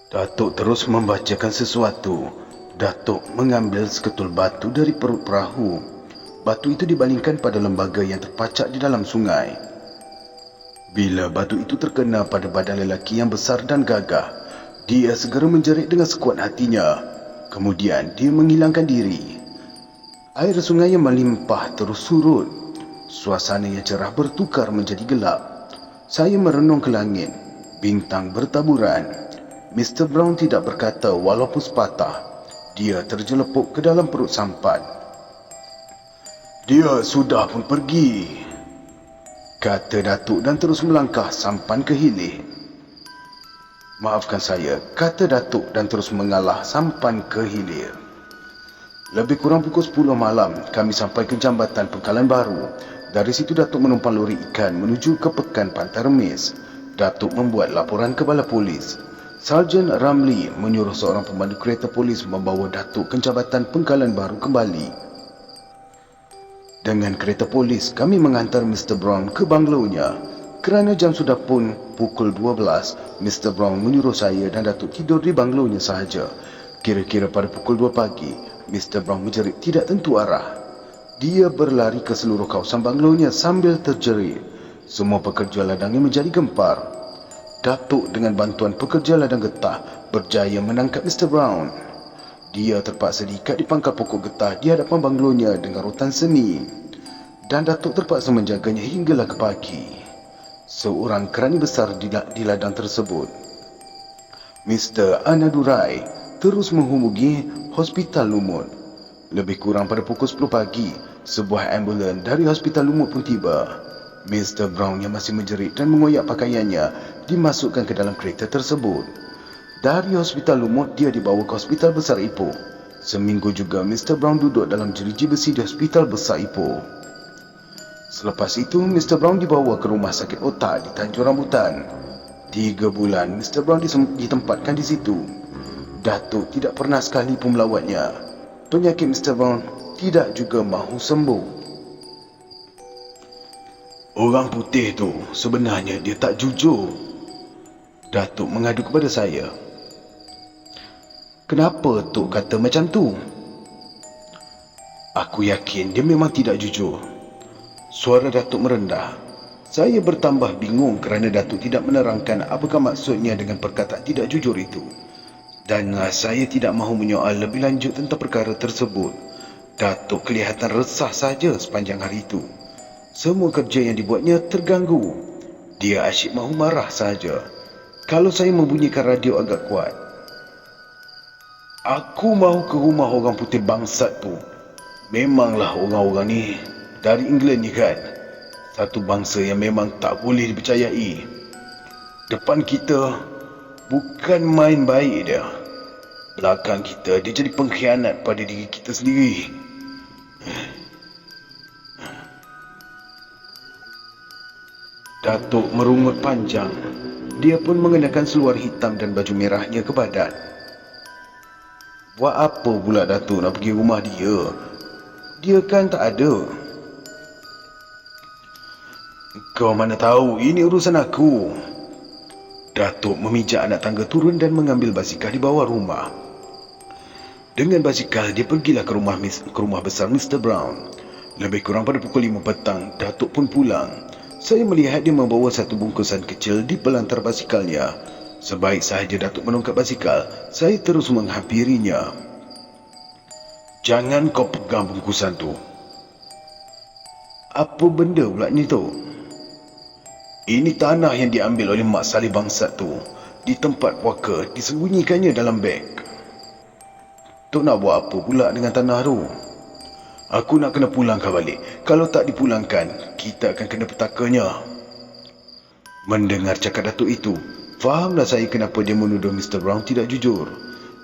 Datuk terus membacakan sesuatu. Datuk mengambil seketul batu dari perut perahu. Batu itu dibalingkan pada lembaga yang terpacak di dalam sungai. Bila batu itu terkena pada badan lelaki yang besar dan gagah, dia segera menjerit dengan sekuat hatinya. Kemudian dia menghilangkan diri. Air sungai yang melimpah terus surut. Suasana yang cerah bertukar menjadi gelap. Saya merenung ke langit. Bintang bertaburan. Mr. Brown tidak berkata walaupun sepatah. Dia terjelepuk ke dalam perut sampan. "Dia sudah pun pergi," kata Datuk dan terus melangkah sampan ke hilir. "Maafkan saya," kata Datuk dan terus mengalah sampan ke hilir. Lebih kurang pukul 10 malam, kami sampai ke jambatan Pengkalan Baru. Dari situ Datuk menumpang lori ikan menuju ke Pekan Pantai Remis. Datuk membuat laporan kepada polis. Sarjan Ramli menyuruh seorang pemandu kereta polis membawa Datuk ke jambatan Pengkalan Baru kembali. Dengan kereta polis, kami menghantar Mr. Brown ke banglonya. Kerana jam sudah pun pukul 12, Mr. Brown menyuruh saya dan Datuk tidur di banglonya sahaja. Kira-kira pada pukul 2 pagi, Mr. Brown menjerit tidak tentu arah. Dia berlari ke seluruh kawasan banglonya sambil terjerit. Semua pekerja ladangnya menjadi gempar. Datuk dengan bantuan pekerja ladang getah berjaya menangkap Mr. Brown. Dia terpaksa diikat di pangkal pokok getah di hadapan banglonya dengan rotan seni. Dan Datuk terpaksa menjaganya hinggalah ke pagi. Seorang kerani besar di ladang tersebut, Mr. Anadurai, terus menghubungi Hospital Lumut. Lebih kurang pada pukul 10 pagi, sebuah ambulan dari Hospital Lumut pun tiba. Mr. Brown yang masih menjerit dan mengoyak pakaiannya dimasukkan ke dalam kereta tersebut. Dari Hospital Lumut, dia dibawa ke Hospital Besar Ipoh. Seminggu juga Mr. Brown duduk dalam jeruji besi di Hospital Besar Ipoh. Selepas itu, Mr. Brown dibawa ke rumah sakit otak di Tanjung Rambutan. 3 bulan Mr. Brown ditempatkan di situ. Datuk tidak pernah sekali pun melawatnya. Penyakit Mr. Brown tidak juga mahu sembuh. "Orang putih tu sebenarnya dia tak jujur," Datuk mengadu kepada saya. "Kenapa Tok kata macam tu?" "Aku yakin dia memang tidak jujur." Suara Datuk merendah. Saya bertambah bingung kerana Datuk tidak menerangkan apakah maksudnya dengan perkataan tidak jujur itu. Dan saya tidak mahu menyoal lebih lanjut tentang perkara tersebut. Datuk kelihatan resah saja sepanjang hari itu. Semua kerja yang dibuatnya terganggu. Dia asyik mahu marah saja. Kalau saya membunyikan radio agak kuat, "Aku mahu ke rumah orang putih bangsat tu. Memanglah orang-orang ni dari England ni kan. Satu bangsa yang memang tak boleh dipercayai. Depan kita bukan main baik dia. Belakang kita dia jadi pengkhianat pada diri kita sendiri." Datuk merungut panjang. Dia pun mengenakan seluar hitam dan baju merahnya ke badan. "Buat apa pula Datuk nak pergi rumah dia? Dia kan tak ada." "Kau mana tahu, ini urusan aku." Datuk memijak anak tangga turun dan mengambil basikal di bawah rumah. Dengan basikal, dia pergilah ke rumah besar Mr. Brown. Lebih kurang pada pukul 5 petang, Datuk pun pulang. Saya melihat dia membawa satu bungkusan kecil di pelantar basikalnya. Sebaik sahaja Datuk menungkap basikal, saya terus menghampirinya. "Jangan kau pegang bungkusan tu." "Apa benda pula ni tu?" "Ini tanah yang diambil oleh Mak Saleh bangsat tu. Di tempat puaka, disembunyikannya dalam beg." "Tok nak buat apa pula dengan tanah tu?" Aku nak kena pulangkan balik. Kalau tak dipulangkan, kita akan kena petakanya. Mendengar cakap Datuk itu, fahamlah saya kenapa dia menuduh Mr. Brown tidak jujur.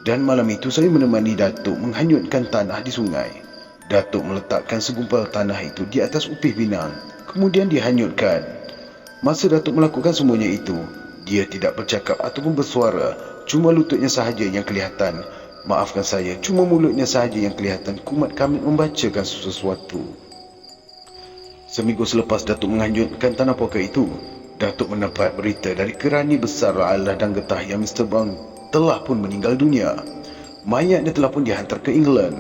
Dan malam itu saya menemani Datuk menghanyutkan tanah di sungai. Datuk meletakkan segumpal tanah itu di atas upih pinang. Kemudian dihanyutkan. Masa Datuk melakukan semuanya itu, dia tidak bercakap ataupun bersuara. Cuma lututnya sahaja yang kelihatan. Maafkan saya, cuma mulutnya sahaja yang kelihatan kumat kamit membacakan sesuatu. Seminggu selepas Datuk menghanyutkan tanah poka itu, Datuk mendapat berita dari kerani besar Allah dan getah yang Mr. Brown telah pun meninggal dunia. Mayatnya telah pun dihantar ke England.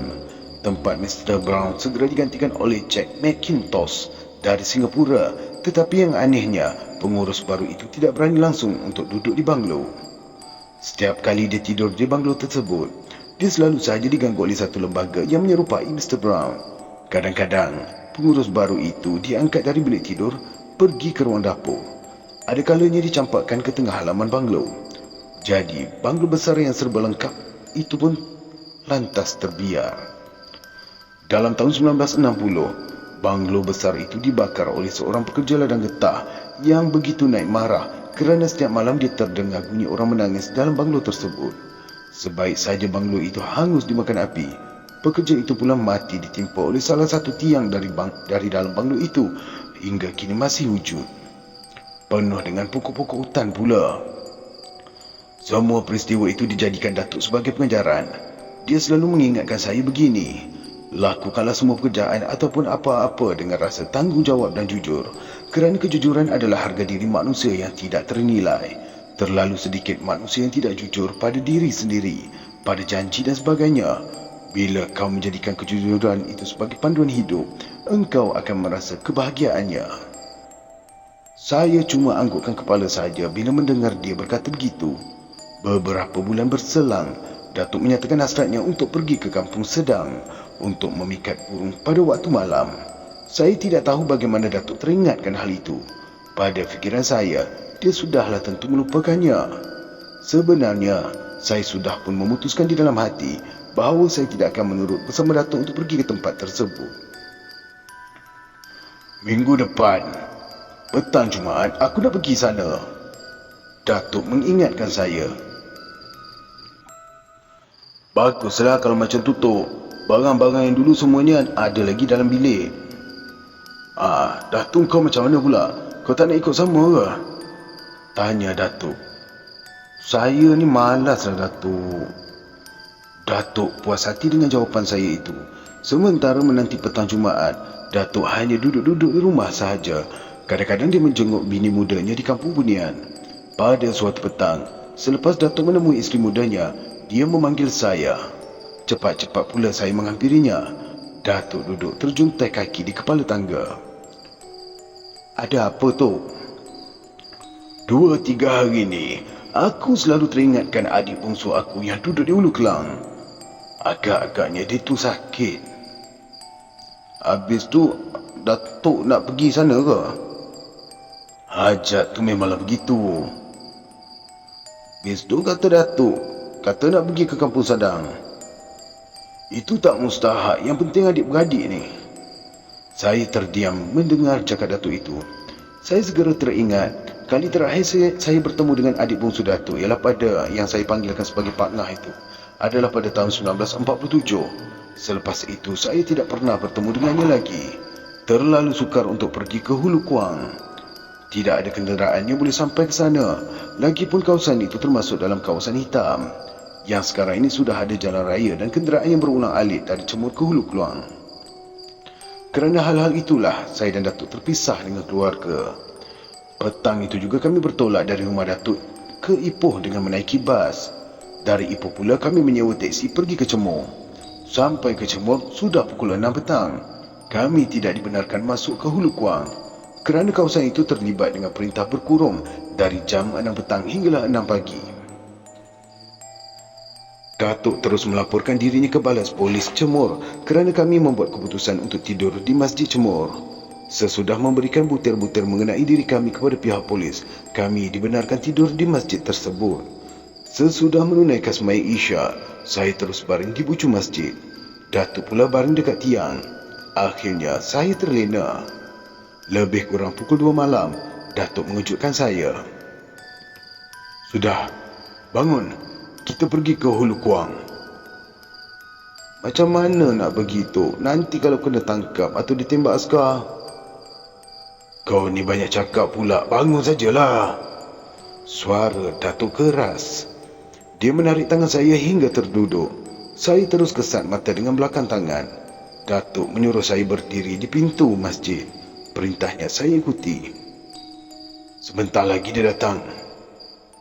Tempat Mr. Brown segera digantikan oleh Jack McIntosh dari Singapura. Tetapi yang anehnya, pengurus baru itu tidak berani langsung untuk duduk di banglo. Setiap kali dia tidur di banglo tersebut, dia selalu sahaja diganggu oleh satu lembaga yang menyerupai Mr. Brown. Kadang-kadang, pengurus baru itu diangkat dari bilik tidur, pergi ke ruang dapur. Ada kalanya dicampakkan ke tengah halaman banglo. Jadi, banglo besar yang serba lengkap itu pun lantas terbiar. Dalam tahun 1960, banglo besar itu dibakar oleh seorang pekerja ladang getah yang begitu naik marah kerana setiap malam dia terdengar bunyi orang menangis dalam banglo tersebut. Sebaik saja banglo itu hangus dimakan api, pekerja itu pula mati ditimpa oleh salah satu tiang dari dalam banglo itu hingga kini masih wujud. Penuh dengan pokok-pokok hutan pula. Semua peristiwa itu dijadikan Datuk sebagai pengajaran. Dia selalu mengingatkan saya begini: lakukanlah semua pekerjaan ataupun apa-apa dengan rasa tanggungjawab dan jujur, kerana kejujuran adalah harga diri manusia yang tidak ternilai. Terlalu sedikit manusia yang tidak jujur pada diri sendiri, pada janji dan sebagainya. Bila kau menjadikan kejujuran itu sebagai panduan hidup, engkau akan merasa kebahagiaannya. Saya cuma anggukkan kepala saja bila mendengar dia berkata begitu. Beberapa bulan berselang, Datuk menyatakan hasratnya untuk pergi ke Kampung Sedang untuk memikat burung pada waktu malam. Saya tidak tahu bagaimana Datuk teringatkan hal itu. Pada fikiran saya, dia sudahlah tentu melupakannya. Sebenarnya, saya sudah pun memutuskan di dalam hati bahawa saya tidak akan menurut bersama Datuk untuk pergi ke tempat tersebut. Minggu depan, petang Jumaat, aku nak pergi sana. Datuk mengingatkan saya. Baguslah kalau macam tu, Tok. Barang-barang yang dulu semuanya ada lagi dalam bilik. Datuk kau macam mana pula? Kau tak nak ikut sama ke? Tanya Datuk. Saya ni malaslah, Datuk. Datuk puas hati dengan jawapan saya itu. Sementara menanti petang Jumaat, Datuk hanya duduk-duduk di rumah sahaja. Kadang-kadang dia menjenguk bini mudanya di kampung Bunian. Pada suatu petang, selepas Datuk menemui isteri mudanya, dia memanggil saya. Cepat-cepat pula saya menghampirinya. Datuk duduk terjuntai kaki di kepala tangga. Ada apa, Tok? 2-3 hari ni, aku selalu teringatkan adik bongsu aku yang duduk di Ulu Kelang. Agak-agaknya dia tu sakit. Habis tu, Datuk nak pergi sana ke? Hajat tu memanglah begitu. Habis tu kata Datuk, kata nak pergi ke Kampung Sedang. Itu tak mustahak, yang penting adik-beradik ni. Saya terdiam mendengar cakap Datuk itu. Saya segera teringat, kali terakhir saya bertemu dengan adik bongsu Datuk ialah pada yang saya panggilkan sebagai partner itu adalah pada tahun 1947. Selepas itu, saya tidak pernah bertemu dengannya lagi. Terlalu sukar untuk pergi ke Hulu Kuang. Tidak ada kenderaan yang boleh sampai ke sana. Lagipun kawasan itu termasuk dalam kawasan hitam. Yang sekarang ini sudah ada jalan raya dan kenderaan yang berulang-alik dari Cemur ke Hulu Kuang. Kerana hal-hal itulah, saya dan Datuk terpisah dengan keluarga. Petang itu juga kami bertolak dari rumah Datuk ke Ipoh dengan menaiki bas. Dari Ipoh pula kami menyewa teksi pergi ke Cemur. Sampai ke Cemur sudah pukul 6 petang. Kami tidak dibenarkan masuk ke Hulu Kuang kerana kawasan itu terlibat dengan perintah berkurung dari jam 6 petang hinggalah 6 pagi. Datuk terus melaporkan dirinya ke Balas Polis Cemur kerana kami membuat keputusan untuk tidur di Masjid Cemur. Sesudah memberikan butir-butir mengenai diri kami kepada pihak polis, kami dibenarkan tidur di masjid tersebut. Sesudah menunaikan sembahyang Isyak, saya terus baring di bucu masjid. Datuk pula baring dekat tiang. Akhirnya saya terlena. Lebih kurang pukul 2 malam, Datuk mengejutkan saya. Sudah, bangun. Kita pergi ke Hulu Kuang. Macam mana nak begitu? Nanti kalau kena tangkap atau ditembak askar. Kau ni banyak cakap pula. Bangun sajalah. Suara Datuk keras. Dia menarik tangan saya hingga terduduk. Saya terus kesat mata dengan belakang tangan. Datuk menyuruh saya berdiri di pintu masjid. Perintahnya saya ikuti. Sebentar lagi dia datang.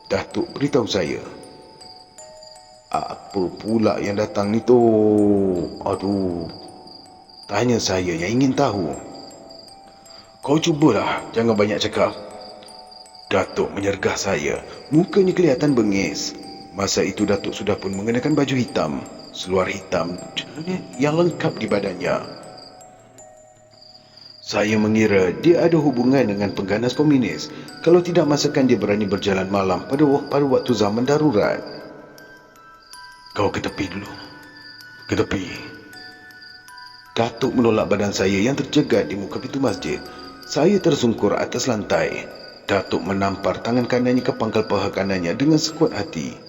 Datuk beritahu saya. Apa pula yang datang ni tu? Aduh. Tanya saya yang ingin tahu. Kau cubalah, jangan banyak cakap. Datuk menyergah saya. Mukanya kelihatan bengis. Masa itu Datuk sudah pun mengenakan baju hitam, seluar hitam yang lengkap di badannya. Saya mengira dia ada hubungan dengan pengganas komunis. Kalau tidak, masakan dia berani berjalan malam pada waktu zaman darurat. Kau ke tepi dulu. Ke tepi. Datuk menolak badan saya yang terjegat di muka pintu masjid. Saya tersungkur atas lantai. Datuk menampar tangan kanannya ke pangkal paha kanannya dengan sekuat hati.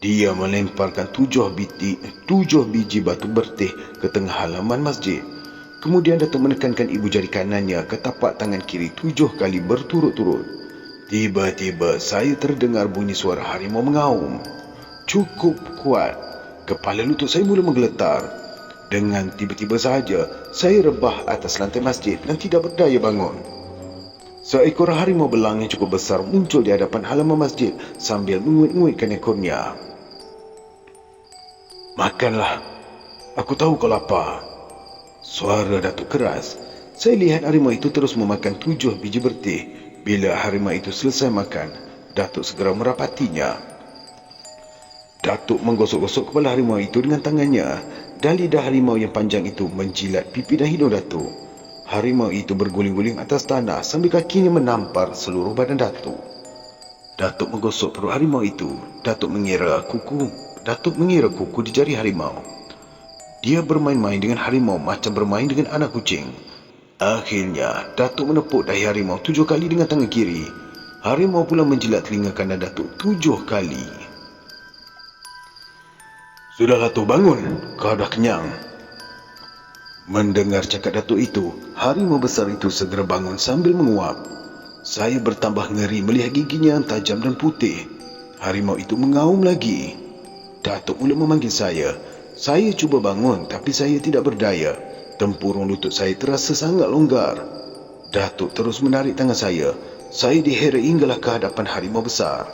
Dia melemparkan 7 biji batu bertih ke tengah halaman masjid. Kemudian Datuk menekankan ibu jari kanannya ke tapak tangan kiri 7 kali berturut-turut. Tiba-tiba saya terdengar bunyi suara harimau mengaum. Cukup kuat. Kepala lutut saya mula menggeletar. Dengan tiba-tiba sahaja, saya rebah atas lantai masjid dan tidak berdaya bangun. Seekor harimau belang yang cukup besar muncul di hadapan halaman masjid sambil menguit-nguitkan ekornya. Makanlah. Aku tahu kau lapar. Suara Datuk keras. Saya lihat harimau itu terus memakan 7 biji bertih. Bila harimau itu selesai makan, Datuk segera merapatinya. Datuk menggosok-gosok kepala harimau itu dengan tangannya dan lidah harimau yang panjang itu menjilat pipi dan hidung Datuk. Harimau itu berguling-guling atas tanah sambil kakinya menampar seluruh badan Datuk. Datuk menggosok perut harimau itu. Datuk mengira kuku di jari harimau. Dia bermain-main dengan harimau macam bermain dengan anak kucing. Akhirnya, Datuk menepuk dahi harimau 7 kali dengan tangan kiri. Harimau pula menjilat telinga kanan Datuk 7 kali. Sudahlah tu, bangun. Kau dah kenyang. Mendengar cakap Datuk itu, harimau besar itu segera bangun sambil menguap. Saya bertambah ngeri melihat giginya yang tajam dan putih. Harimau itu mengaum lagi. Datuk mula memanggil saya. Saya cuba bangun tapi saya tidak berdaya. Tempurung lutut saya terasa sangat longgar. Datuk terus menarik tangan saya. Saya diheret hinggalah ke hadapan harimau besar.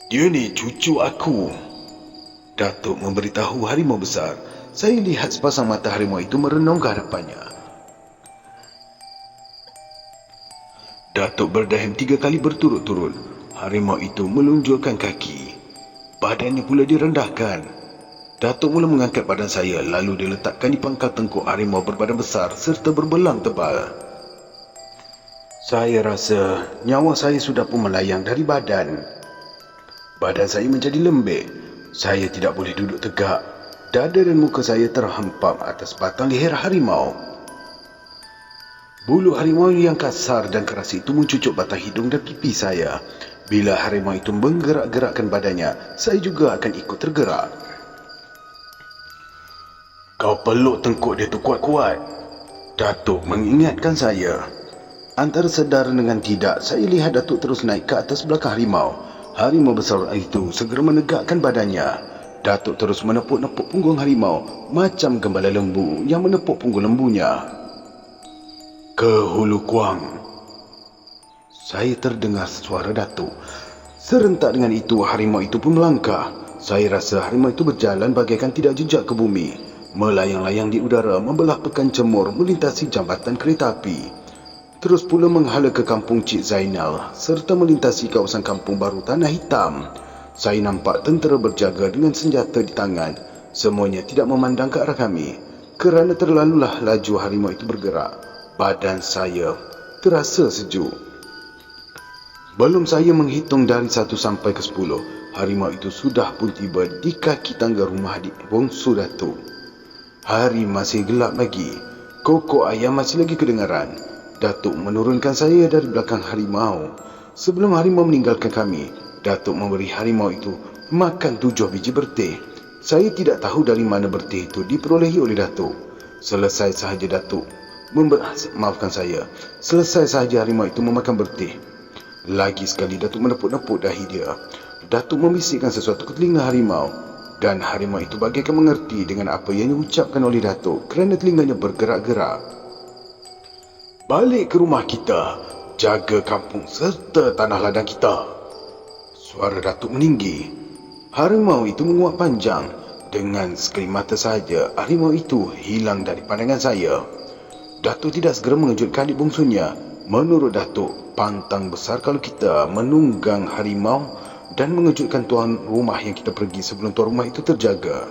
Dia ni cucu aku. Datuk memberitahu harimau besar. Saya lihat sepasang mata harimau itu merenung ke hadapannya. Datuk berdaham 3 kali berturut-turut. Harimau itu melunjukkan kaki. Badannya pula direndahkan. Datuk mula mengangkat badan saya, lalu diletakkan di pangkal tengkuk harimau berbadan besar serta berbelang tebal. Saya rasa nyawa saya sudah pun melayang dari badan. Badan saya menjadi lembek. Saya tidak boleh duduk tegak. Dada dan muka saya terhempap atas batang leher harimau. Bulu harimau yang kasar dan keras itu mencucuk batang hidung dan pipi saya. Bila harimau itu menggerak-gerakkan badannya, saya juga akan ikut tergerak. Kau peluk tengkuk dia tu kuat-kuat. Datuk mengingatkan saya. Antara sedar dengan tidak, saya lihat Datuk terus naik ke atas belakang harimau. Harimau besar itu segera menegakkan badannya. Datuk terus menepuk-nepuk punggung harimau macam gembala lembu yang menepuk punggung lembunya. Ke Hulu Kuang. Saya terdengar suara Datuk. Serentak dengan itu, harimau itu pun melangkah. Saya rasa harimau itu berjalan bagaikan tidak jejak ke bumi. Melayang-layang di udara, membelah pekan Cemor, melintasi jambatan kereta api. Terus pula menghala ke kampung Cik Zainal serta melintasi kawasan kampung baru Tanah Hitam. Saya nampak tentera berjaga dengan senjata di tangan. Semuanya tidak memandang ke arah kami. Kerana terlalulah laju harimau itu bergerak. Badan saya terasa sejuk. Belum saya menghitung dari 1 sampai ke 10, harimau itu sudah pun tiba di kaki tangga rumah adik bongsu Datuk. Hari masih gelap lagi. Kokok ayam masih lagi kedengaran. Datuk menurunkan saya dari belakang harimau. Sebelum harimau meninggalkan kami, Datuk memberi harimau itu makan 7 biji berteh. Saya tidak tahu dari mana berteh itu diperolehi oleh Datuk. Selesai sahaja maafkan saya. Selesai sahaja harimau itu memakan berteh. Lagi sekali Datuk menepuk-nepuk dahi dia. Datuk membisikkan sesuatu ke telinga harimau. Dan harimau itu bagaikan mengerti dengan apa yang diucapkan oleh Datuk kerana telinganya bergerak-gerak. Balik ke rumah kita, jaga kampung serta tanah ladang kita. Suara Datuk meninggi. Harimau itu menguap panjang. Dengan sekeli mata sahaja, harimau itu hilang dari pandangan saya. Datuk tidak segera mengejutkan adik bongsunya. Menurut Datuk, pantang besar kalau kita menunggang harimau dan mengejutkan tuan rumah yang kita pergi sebelum tuan rumah itu terjaga.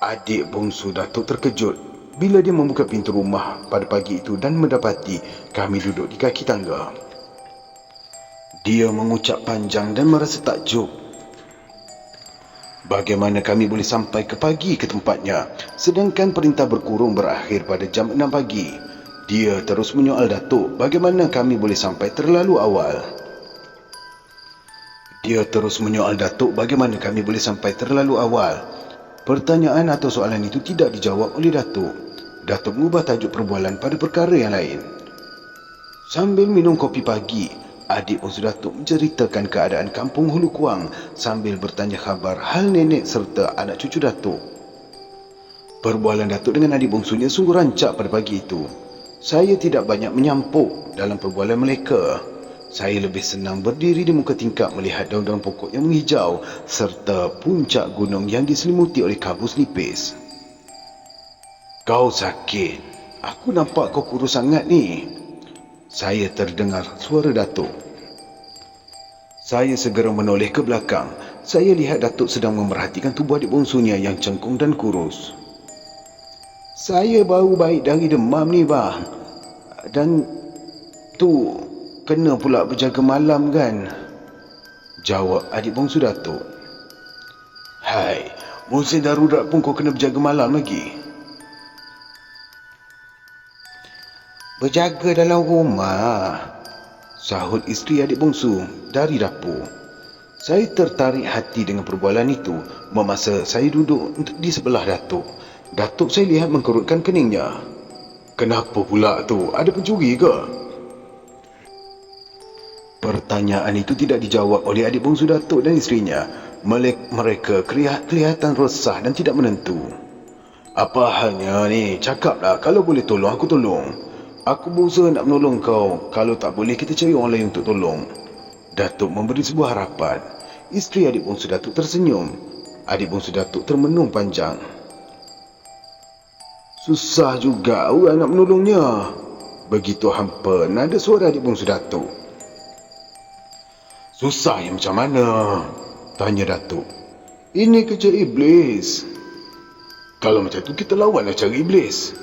Adik bongsu Datuk terkejut bila dia membuka pintu rumah pada pagi itu dan mendapati kami duduk di kaki tangga. Dia mengucap panjang dan merasa takjub. Bagaimana kami boleh sampai ke pagi ke tempatnya, sedangkan perintah berkurung berakhir pada jam 6 pagi. Dia terus menyoal Datuk bagaimana kami boleh sampai terlalu awal. Pertanyaan atau soalan itu tidak dijawab oleh Datuk. Datuk mengubah tajuk perbualan pada perkara yang lain. Sambil minum kopi pagi, adik bongsu Datuk menceritakan keadaan kampung Hulu Kuang sambil bertanya khabar hal nenek serta anak cucu Datuk. Perbualan Datuk dengan adik bongsunya sungguh rancak pada pagi itu. Saya tidak banyak menyampuk dalam perbualan mereka. Saya lebih senang berdiri di muka tingkap melihat daun-daun pokok yang menghijau serta puncak gunung yang diselimuti oleh kabus nipis. Kau sakit. Aku nampak kau kurus sangat ni. Saya terdengar suara Datuk. Saya segera menoleh ke belakang. Saya lihat Datuk sedang memerhatikan tubuh adik bongsunya yang cengkung dan kurus. Saya baru baik dari demam ni bang. Dan tu kena pula berjaga malam kan? Jawab adik bongsu Datuk. Hai, musim darurat pun kau kena berjaga malam lagi. Berjaga dalam rumah, sahut isteri adik bongsu dari dapur. Saya tertarik hati dengan perbualan itu memasa saya duduk di sebelah Datuk. Datuk saya lihat mengkerutkan keningnya. Kenapa pula tu? Ada pencuri ke? Pertanyaan itu tidak dijawab oleh adik bongsu Datuk dan isterinya. Mereka kelihatan resah dan tidak menentu. Apa halnya ni? Cakaplah, kalau boleh tolong aku tolong. Aku berusaha nak menolong kau. Kalau tak boleh kita cari orang lain untuk tolong. Datuk memberi sebuah harapan. Isteri adik bongsu Datuk tersenyum. Adik bongsu Datuk termenung panjang. Susah juga orang nak menolongnya. Begitu hampa nada suara adik bongsu Datuk. Susah yang macam mana? Tanya Datuk. Ini kerja iblis. Kalau macam tu kita lawanlah cara iblis.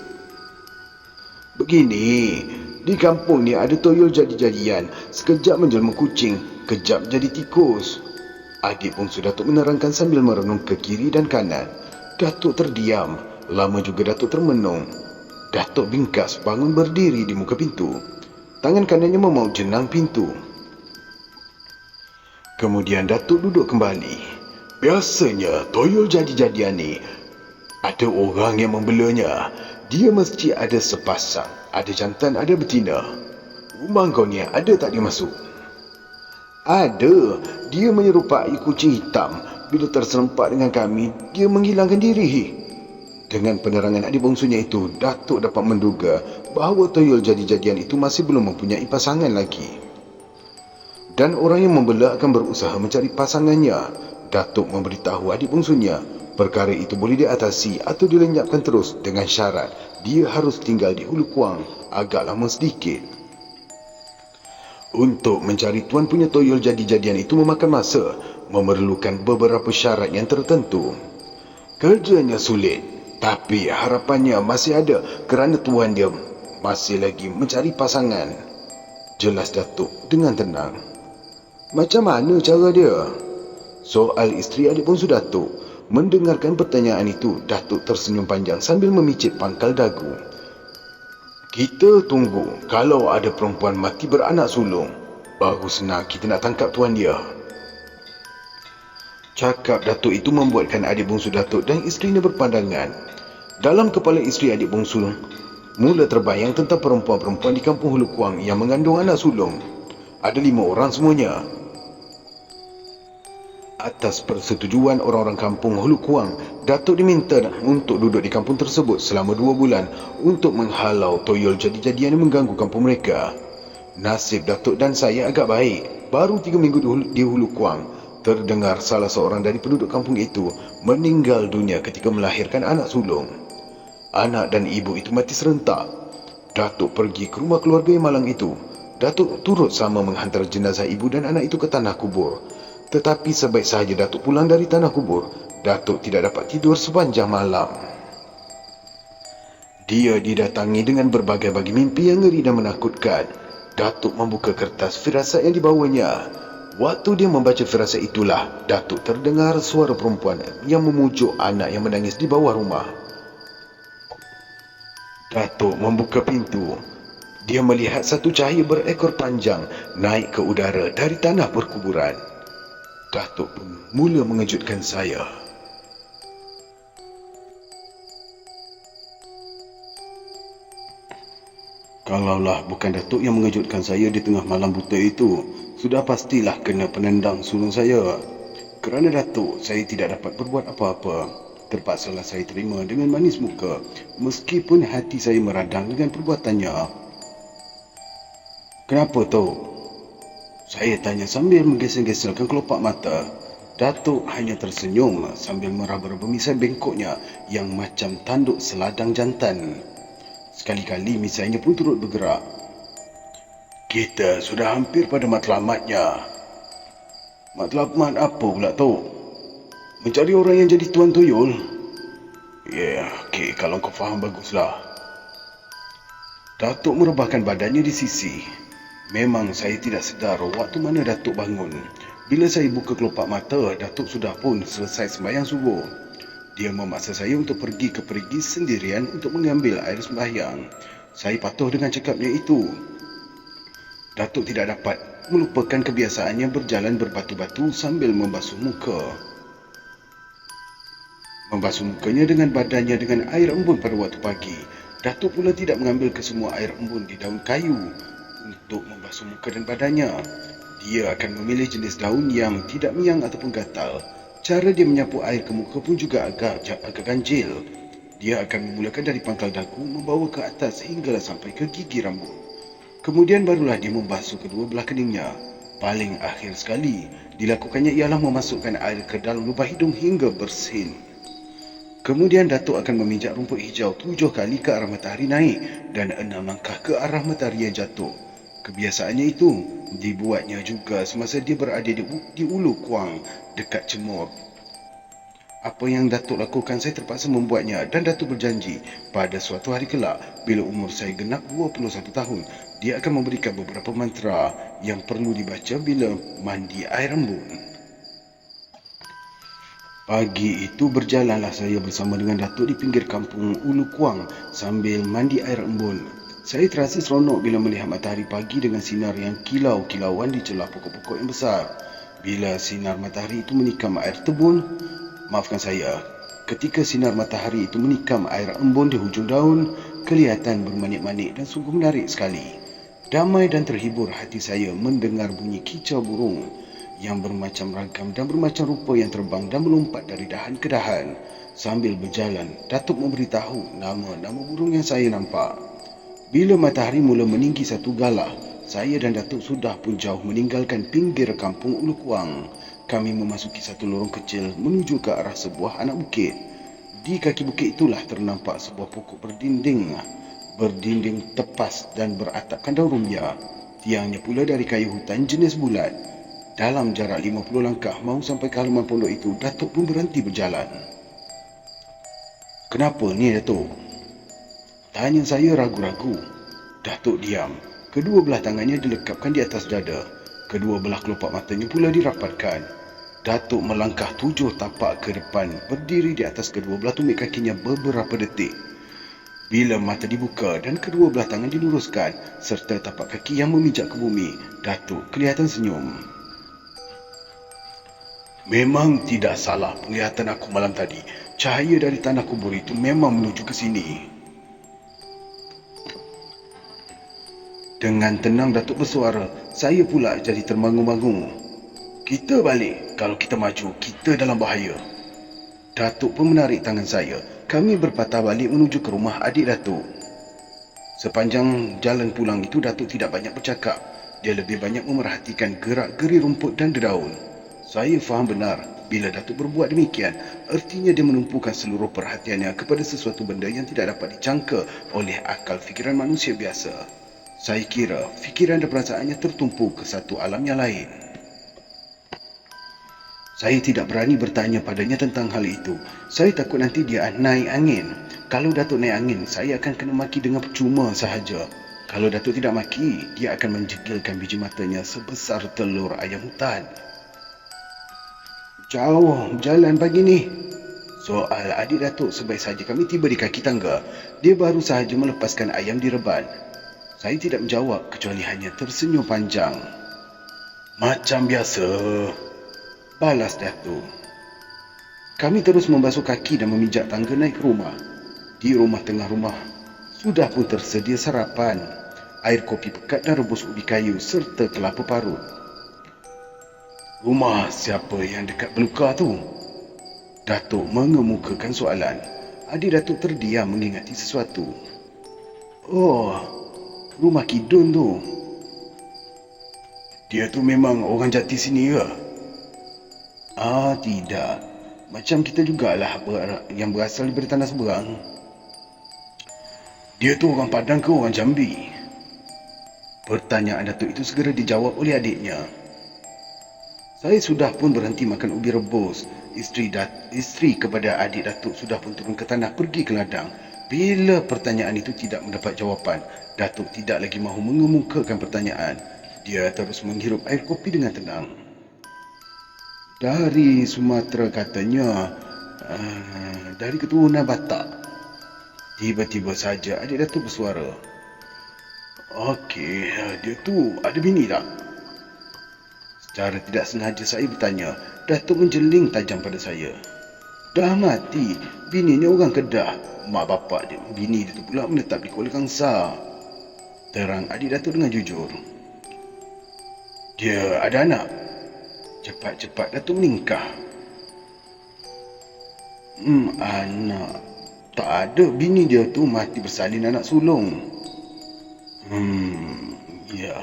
Begini, di kampung ni ada toyol jadi-jadian. Sekejap menjelma kucing, kejap jadi tikus. Adik bongsu Datuk menerangkan sambil merenung ke kiri dan kanan. Datuk terdiam. Lama juga Datuk termenung. Datuk bingkas bangun berdiri di muka pintu. Tangan kanannya memaut jenang pintu. Kemudian Datuk duduk kembali. Biasanya toyol jadi-jadian ni ada orang yang membelanya. Dia mesti ada sepasang. Ada jantan, ada betina. Rumah kau ni ada tak dia masuk? Ada. Dia menyerupai kucing hitam. Bila terserempak dengan kami, dia menghilangkan diri. Dengan penerangan adik bongsunya itu, Datuk dapat menduga bahawa toyol jadi-jadian itu masih belum mempunyai pasangan lagi. Dan orang yang membela akan berusaha mencari pasangannya. Datuk memberitahu adik bongsunya, perkara itu boleh diatasi atau dilenyapkan terus dengan syarat dia harus tinggal di Hulu Kuang agak lama sedikit. Untuk mencari tuan punya toyol jadi-jadian itu memakan masa, memerlukan beberapa syarat yang tertentu. Kerjanya sulit, tapi harapannya masih ada kerana tuan dia masih lagi mencari pasangan. Jelas Datuk dengan tenang. Macam mana cara dia? Soal isteri adik bongsu Datuk. Mendengarkan pertanyaan itu, Datuk tersenyum panjang sambil memicit pangkal dagu. Kita tunggu. Kalau ada perempuan mati beranak sulung, baru senang kita nak tangkap tuan dia. Cakap Datuk itu membuatkan adik bongsu Datuk dan isterinya berpandangan. Dalam kepala isteri adik bongsu mula terbayang tentang perempuan-perempuan di kampung Hulu Kuang yang mengandung anak sulung. Ada 5 orang semuanya. Atas persetujuan orang-orang kampung Hulu Kuang, Datuk diminta untuk duduk di kampung tersebut selama 2 bulan untuk menghalau toyol jadi-jadian yang mengganggu kampung mereka. Nasib Datuk dan saya agak baik. Baru 3 minggu di Hulu Kuang, terdengar salah seorang dari penduduk kampung itu meninggal dunia ketika melahirkan anak sulung. Anak dan ibu itu mati serentak. Datuk pergi ke rumah keluarga yang malang itu. Datuk turut sama menghantar jenazah ibu dan anak itu ke tanah kubur. Tetapi sebaik sahaja Datuk pulang dari tanah kubur, Datuk tidak dapat tidur sepanjang malam. Dia didatangi dengan berbagai-bagai mimpi yang ngeri dan menakutkan. Datuk membuka kertas firasat yang dibawanya. Waktu dia membaca firasat itulah, Datuk terdengar suara perempuan yang memujuk anak yang menangis di bawah rumah. Datuk membuka pintu. Dia melihat satu cahaya berekor panjang naik ke udara dari tanah perkuburan. Datuk pun mula mengejutkan saya. Kalaulah bukan Datuk yang mengejutkan saya di tengah malam buta itu, sudah pastilah kena penendang sulung saya. Kerana Datuk, saya tidak dapat berbuat apa-apa. Terpaksalah saya terima dengan manis muka, meskipun hati saya meradang dengan perbuatannya. Kenapa, Tok? Saya tanya sambil menggesel-geselkan kelopak mata. Datuk hanya tersenyum sambil meraba-raba misai bengkoknya yang macam tanduk seladang jantan. Sekali-kali misainya pun turut bergerak. Kita sudah hampir pada matlamatnya. Matlamat apa pula, Tok? Mencari orang yang jadi tuan tuyul? Ya, okey, kalau kau faham baguslah. Datuk merebahkan badannya di sisi. Memang saya tidak sedar waktu mana Datuk bangun. Bila saya buka kelopak mata, Datuk sudah pun selesai sembahyang subuh. Dia memaksa saya untuk pergi ke perigi sendirian untuk mengambil air sembahyang. Saya patuh dengan cakapnya itu. Datuk tidak dapat melupakan kebiasaannya berjalan berbatu-batu sambil membasuh muka. Membasuh mukanya dengan badannya dengan air embun pada waktu pagi. Datuk pula tidak mengambil kesemua air embun di daun kayu untuk membasuh muka dan badannya. Dia akan memilih jenis daun yang tidak miang ataupun gatal. Cara dia menyapu air ke muka pun juga agak ganjil. Dia akan memulakan dari pangkal dagu, membawa ke atas hinggalah sampai ke gigi rambut. Kemudian barulah dia membasuh kedua belah keningnya. Paling akhir sekali, dilakukannya ialah memasukkan air ke dalam lubang hidung hingga bersin. Kemudian Datuk akan memijak rumput hijau 7 kali ke arah matahari naik dan 6 langkah ke arah matahari yang jatuh. Kebiasaannya itu dibuatnya juga semasa dia berada di Ulu Kuang dekat Cemor. Apa yang Datuk lakukan saya terpaksa membuatnya dan Datuk berjanji pada suatu hari kelak bila umur saya genap 21 tahun, dia akan memberikan beberapa mantra yang perlu dibaca bila mandi air embun. Pagi itu berjalanlah saya bersama dengan Datuk di pinggir kampung Ulu Kuang sambil mandi air embun. Saya terasa seronok bila melihat matahari pagi dengan sinar yang kilau-kilauan di celah pokok-pokok yang besar. Bila sinar matahari itu menikam air tebun, ketika sinar matahari itu menikam air embun di hujung daun, kelihatan bermanik-manik dan sungguh menarik sekali. Damai dan terhibur hati saya mendengar bunyi kicau burung yang bermacam ragam dan bermacam rupa yang terbang dan melompat dari dahan ke dahan. Sambil berjalan, Datuk memberitahu nama-nama burung yang saya nampak. Bila matahari mula meninggi satu galah, saya dan Datuk sudah pun jauh meninggalkan pinggir kampung Ulu Kuang. Kami memasuki satu lorong kecil menuju ke arah sebuah anak bukit. Di kaki bukit itulah ternampak sebuah pokok berdinding tepas dan beratapkan daun rumbia. Tiangnya pula dari kayu hutan jenis bulat. Dalam jarak 50 langkah mahu sampai ke halaman pondok itu, Datuk pun berhenti berjalan. Kenapa ni, Datuk? Tanya saya ragu-ragu. Datuk diam. Kedua belah tangannya dilekapkan di atas dada. Kedua belah kelopak matanya pula dirapatkan. Datuk melangkah 7 tapak ke depan, berdiri di atas kedua belah tumit kakinya beberapa detik. Bila mata dibuka dan kedua belah tangan diluruskan serta tapak kaki yang memijak ke bumi, Datuk kelihatan senyum. Memang tidak salah penglihatan aku malam tadi. Cahaya dari tanah kubur itu memang menuju ke sini. Dengan tenang Datuk bersuara, saya pula jadi termangu-mangu. Kita balik. Kalau kita maju, kita dalam bahaya. Datuk pun menarik tangan saya. Kami berpatah balik menuju ke rumah adik Datuk. Sepanjang jalan pulang itu, Datuk tidak banyak bercakap. Dia lebih banyak memerhatikan gerak-geri rumput dan dedaun. Saya faham benar, bila Datuk berbuat demikian, artinya dia menumpukan seluruh perhatiannya kepada sesuatu benda yang tidak dapat dijangka oleh akal fikiran manusia biasa. Saya kira fikiran dan perasaannya tertumpu ke satu alam yang lain. Saya tidak berani bertanya padanya tentang hal itu. Saya takut nanti dia naik angin. Kalau Datuk naik angin, saya akan kena maki dengan percuma sahaja. Kalau Datuk tidak maki, dia akan menjegilkan biji matanya sebesar telur ayam hutan. Jauh jalan pagi ni. Soal adik Datuk sebaik saja kami tiba di kaki tangga. Dia baru sahaja melepaskan ayam di reban. Saya tidak menjawab kecuali hanya tersenyum panjang. Macam biasa, balas Datuk. Kami terus membasuh kaki dan memijak tangga naik ke rumah. Di rumah tengah rumah sudah pun tersedia sarapan, air kopi pekat dan rebus ubi kayu serta kelapa parut. Rumah siapa yang dekat beluka tu? Datuk mengemukakan soalan. Adik Datuk terdiam mengingati sesuatu. Oh, rumah Kidun tu. Dia tu memang orang jati sini ke? Tidak. Macam kita jugalah yang berasal dari tanah seberang. Dia tu orang Padang ke orang Jambi? Pertanyaan Datuk itu segera dijawab oleh adiknya. Saya sudah pun berhenti makan ubi rebus. Isteri kepada adik Datuk sudah pun turun ke tanah pergi ke ladang. Bila pertanyaan itu tidak mendapat jawapan, Datuk tidak lagi mahu mengemukakan pertanyaan. Dia terus menghirup air kopi dengan tenang. Dari Sumatera katanya, dari keturunan Batak. Tiba-tiba saja adik Datuk bersuara. Okey, dia tu ada bini tak? Secara tidak sengaja saya bertanya. Datuk menjeling tajam pada saya. Dah mati. Bini ni orang Kedah. Mak bapak dia, bini dia tu pula menetap di Kuala Kangsar. Terang adik Datuk dengan jujur. Dia ada anak? Cepat-cepat Datuk meningkah. Anak? Tak ada. Bini dia tu mati bersalin anak sulung. Ya.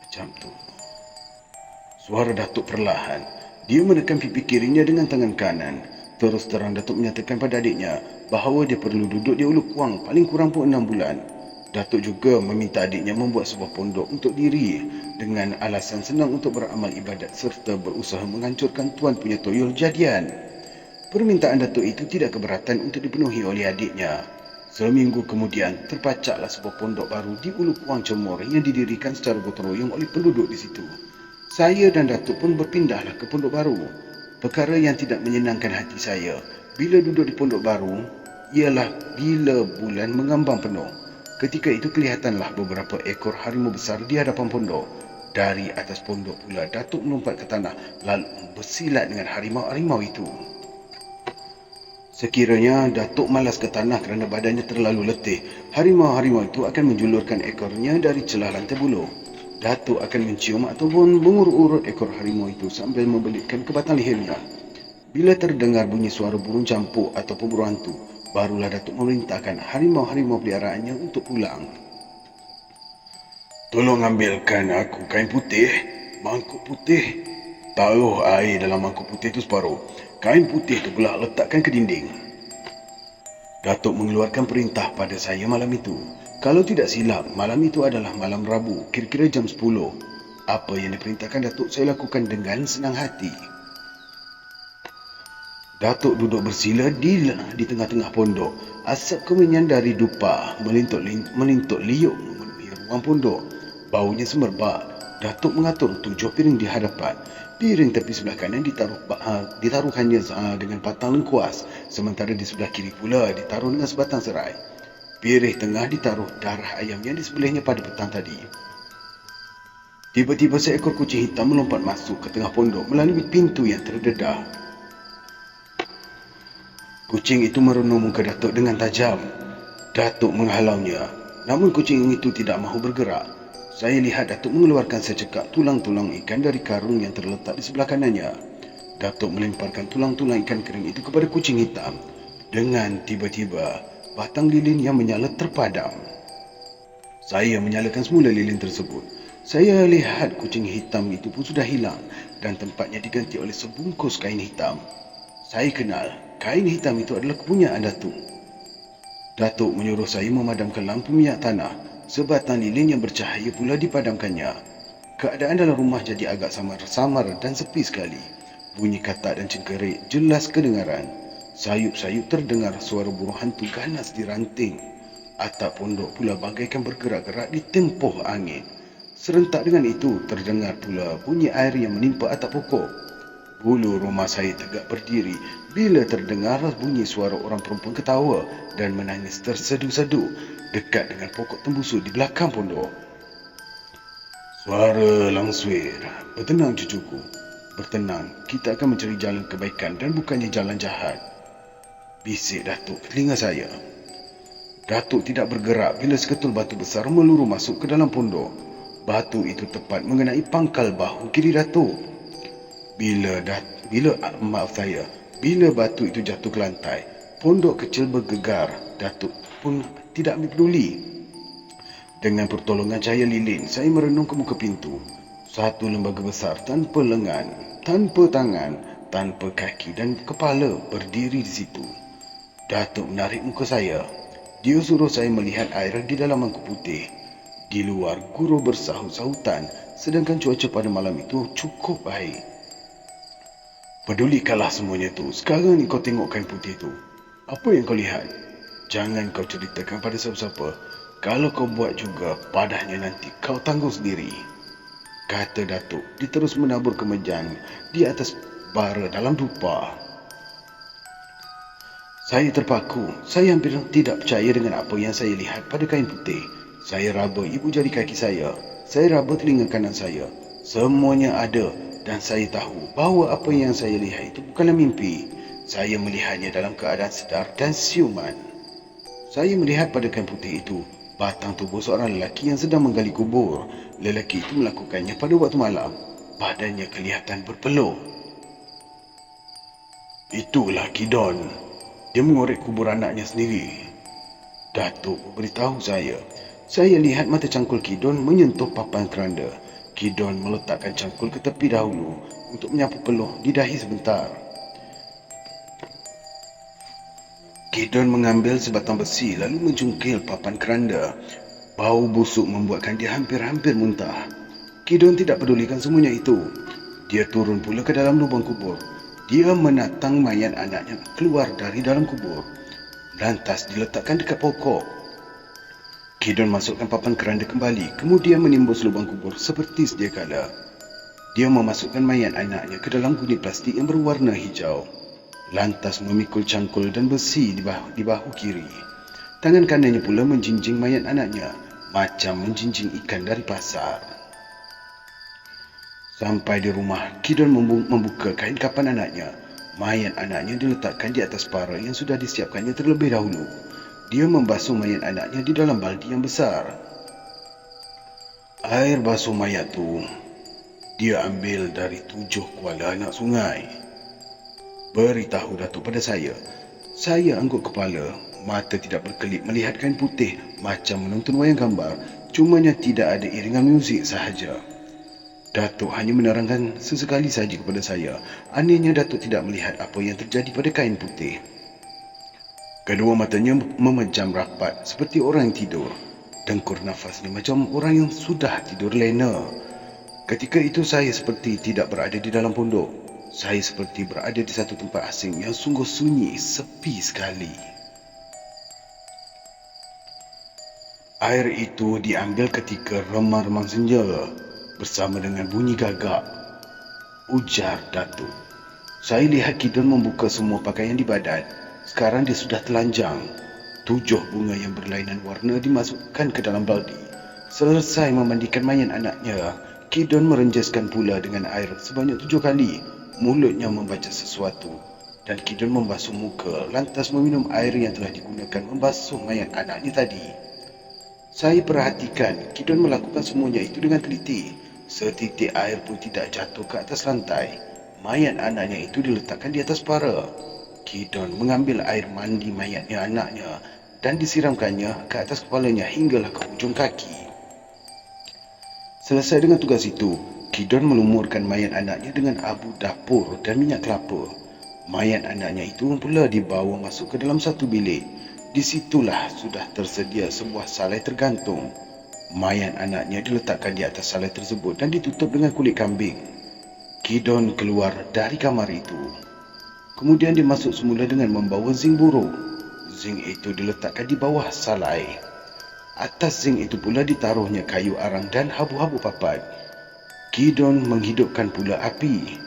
Macam tu. Suara Datuk perlahan. Dia menekan pipi kirinya dengan tangan kanan. Terus terang Datuk menyatakan pada adiknya bahawa dia perlu duduk di Ulu Kuang paling kurang pun 6 bulan. Datuk juga meminta adiknya membuat sebuah pondok untuk diri dengan alasan senang untuk beramal ibadat serta berusaha menghancurkan tuan punya toyol jadian. Permintaan Datuk itu tidak keberatan untuk dipenuhi oleh adiknya. Seminggu kemudian terpacaklah sebuah pondok baru di Ulu Kuang Cemor yang didirikan secara gotong royong oleh penduduk di situ. Saya dan Datuk pun berpindahlah ke pondok baru. Perkara yang tidak menyenangkan hati saya bila duduk di pondok baru ialah bila bulan mengambang penuh. Ketika itu kelihatanlah beberapa ekor harimau besar di hadapan pondok. Dari atas pondok pula Datuk melompat ke tanah lalu bersilat dengan harimau-harimau itu. Sekiranya Datuk malas ke tanah kerana badannya terlalu letih, harimau-harimau itu akan menjulurkan ekornya dari celah lantai buluh. Datuk akan mencium ataupun mengurut-urut ekor harimau itu sambil membelitkan ke batang lehernya. Bila terdengar bunyi suara burung campur ataupun burung hantu, barulah Datuk memerintahkan harimau-harimau peliharaannya untuk pulang. Tolong ambilkan aku kain putih, mangkuk putih. Taruh air dalam mangkuk putih itu separuh. Kain putih itu pula letakkan ke dinding. Datuk mengeluarkan perintah pada saya malam itu. Kalau tidak silap, malam itu adalah malam Rabu, kira-kira jam 10. Apa yang diperintahkan Datuk saya lakukan dengan senang hati. Datuk duduk bersila di tengah-tengah pondok. Asap kemenyan dari dupa melintuk liuk memenuhi ruang pondok. Baunya semerbak. Datuk mengatur 7 piring di hadapan. Piring tepi sebelah kanan ditaruhkannya dengan batang lengkuas, sementara di sebelah kiri pula ditaruh dengan sebatang serai. Piring tengah ditaruh darah ayam yang disembelihnya pada petang tadi. Tiba-tiba seekor kucing hitam melompat masuk ke tengah pondok melalui pintu yang terdedah. Kucing itu merenung muka Datuk dengan tajam. Datuk menghalaunya, namun kucing itu tidak mahu bergerak. Saya lihat Datuk mengeluarkan secekap tulang-tulang ikan dari karung yang terletak di sebelah kanannya. Datuk melemparkan tulang-tulang ikan kering itu kepada kucing hitam. Dengan tiba-tiba, batang lilin yang menyala terpadam. Saya menyalakan semula lilin tersebut. Saya lihat kucing hitam itu pun sudah hilang dan tempatnya diganti oleh sebungkus kain hitam. Saya kenal, kain hitam itu adalah kepunyaan Datuk. Datuk menyuruh saya memadamkan lampu minyak tanah. Sebatang lilin yang bercahaya pula dipadamkannya. Keadaan dalam rumah jadi agak samar-samar dan sepi sekali. Bunyi katak dan cengkerik jelas kedengaran. Sayup-sayup terdengar suara burung hantu ganas di ranting. Atap pondok pula bagaikan bergerak-gerak di tempoh angin. Serentak dengan itu, terdengar pula bunyi air yang menimpa atap pokok. Bulu rumah saya tegak berdiri bila terdengar bunyi suara orang perempuan ketawa dan menangis tersedu-sedu dekat dengan pokok tembusu di belakang pondok. Suara langswir, bertenang cucuku. Bertenang, kita akan mencari jalan kebaikan dan bukannya jalan jahat. Bisik Datuk ke telinga saya. Datuk tidak bergerak bila seketul batu besar meluru masuk ke dalam pondok. Batu itu tepat mengenai pangkal bahu kiri Datuk. Bila batu itu jatuh ke lantai, pondok kecil bergegar. Datuk pun tidak ambil peduli. Dengan pertolongan cahaya lilin, saya merenung ke muka pintu. Satu lembaga besar tanpa lengan, tanpa tangan, tanpa kaki dan kepala berdiri di situ. Datuk menarik muka saya. Dia suruh saya melihat air di dalam mangkuk putih. Di luar, guru bersahut-sahutan, sedangkan cuaca pada malam itu cukup baik. Pedulikalah semuanya tu. Sekarang ni kau tengok kain putih tu. Apa yang kau lihat? Jangan kau ceritakan pada siapa-siapa. Kalau kau buat juga, padahnya nanti kau tanggung sendiri. Kata Datuk. Dia terus menabur kemejang di atas bara dalam dupa. Saya terpaku. Saya hampir tidak percaya dengan apa yang saya lihat pada kain putih. Saya raba ibu jari kaki saya. Saya raba telinga kanan saya. Semuanya ada dan saya tahu bahawa apa yang saya lihat itu bukanlah mimpi. Saya melihatnya dalam keadaan sedar dan siuman. Saya melihat pada kain putih itu batang tubuh seorang lelaki yang sedang menggali kubur. Lelaki itu melakukannya pada waktu malam. Badannya kelihatan berpeluh. Itulah Kidon. Dia mengorek kubur anaknya sendiri. Datuk beritahu saya. Saya lihat mata cangkul Kidon menyentuh papan keranda. Kidon meletakkan cangkul ke tepi dahulu untuk menyapu peluh di dahi sebentar. Kidon mengambil sebatang besi lalu mencungkil papan keranda. Bau busuk membuatkan dia hampir-hampir muntah. Kidon tidak pedulikan semuanya itu. Dia turun pula ke dalam lubang kubur. Dia menatang mayat anaknya keluar dari dalam kubur. Lantas diletakkan dekat pokok. Kidon masukkan papan keranda kembali, kemudian menimbus lubang kubur seperti sedia kala. Dia memasukkan mayat anaknya ke dalam gunit plastik yang berwarna hijau. Lantas memikul cangkul dan besi di bahu kiri. Tangan kanannya pula menjinjing mayat anaknya, macam menjinjing ikan dari pasar. Sampai di rumah, Kidon membuka kain kapan anaknya. Mayat anaknya diletakkan di atas para yang sudah disiapkannya terlebih dahulu. Dia membasuh mayat anaknya di dalam baldi yang besar. Air basuh mayat tu dia ambil dari 7 kuala anak sungai. Beritahu Datuk pada saya. Saya angguk kepala, mata tidak berkelip melihat kain putih macam menonton wayang gambar. Cumanya tidak ada iringan muzik sahaja. Datuk hanya menerangkan sesekali saja kepada saya. Anehnya Datuk tidak melihat apa yang terjadi pada kain putih. Kedua matanya memejam rapat seperti orang yang tidur. Dengkur nafasnya macam orang yang sudah tidur lena. Ketika itu saya seperti tidak berada di dalam pondok. Saya seperti berada di satu tempat asing yang sungguh sunyi, sepi sekali. Air itu diambil ketika remang-remang senja. bersama dengan bunyi gagak. Ujar Datuk. Saya lihat Kidon membuka semua pakaian di badan. Sekarang dia sudah telanjang. 7 bunga yang berlainan warna dimasukkan ke dalam baldi. Selesai memandikan mayat anaknya, Kidon merenjaskan pula dengan air sebanyak 7 kali. Mulutnya membaca sesuatu dan Kidon membasuh muka, lantas meminum air yang telah digunakan membasuh mayat anaknya tadi. Saya perhatikan Kidon melakukan semuanya itu dengan teliti. Setitik air pun tidak jatuh ke atas lantai. Mayat anaknya itu diletakkan di atas para. Kidon mengambil air mandi mayatnya anaknya dan disiramkannya ke atas kepalanya hinggalah ke hujung kaki. Selesai dengan tugas itu, Kidon melumurkan mayat anaknya dengan abu dapur dan minyak kelapa. Mayat anaknya itu pula dibawa masuk ke dalam satu bilik. Di situlah sudah tersedia sebuah salai tergantung. Mayat anaknya diletakkan di atas salai tersebut dan ditutup dengan kulit kambing. Kidon keluar dari kamar itu. Kemudian dia masuk semula dengan membawa zinc buruk. Zinc itu diletakkan di bawah salai. Atas zinc itu pula ditaruhnya kayu arang dan habu-habu papat. Kidon menghidupkan pula api.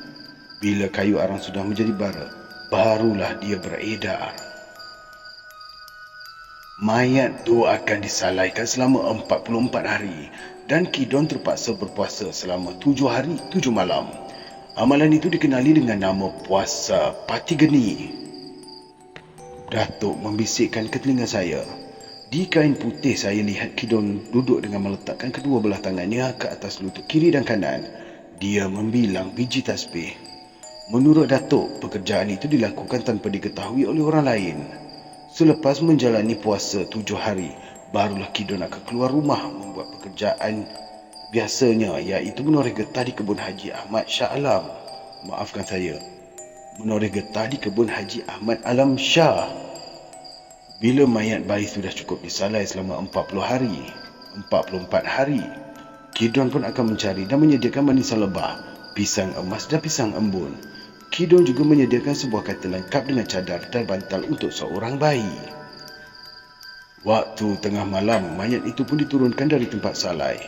Bila kayu arang sudah menjadi bara, barulah dia beredar. Mayat itu akan disalaikan selama 44 hari dan Kidon terpaksa berpuasa selama 7 hari 7 malam. Amalan itu dikenali dengan nama puasa Pati Geni. Datuk membisikkan ke telinga saya. Di kain putih saya lihat Kidon duduk dengan meletakkan kedua belah tangannya ke atas lutut kiri dan kanan. Dia membilang biji tasbih. Menurut Datuk, pekerjaan itu dilakukan tanpa diketahui oleh orang lain. Selepas menjalani puasa 7 hari, barulah Kidon akan keluar rumah membuat pekerjaan biasanya, iaitu menoreh getah di kebun Haji Ahmad Shah Alam. Maafkan saya, menoreh getah di kebun Haji Ahmad Alam Shah. Bila mayat bayi sudah cukup disalai selama 44 hari, Kidon pun akan mencari dan menyediakan manisan lebah, pisang emas dan pisang embun. Kidon juga menyediakan sebuah katil lengkap dengan cadar dan bantal untuk seorang bayi. Waktu tengah malam, mayat itu pun diturunkan dari tempat salai.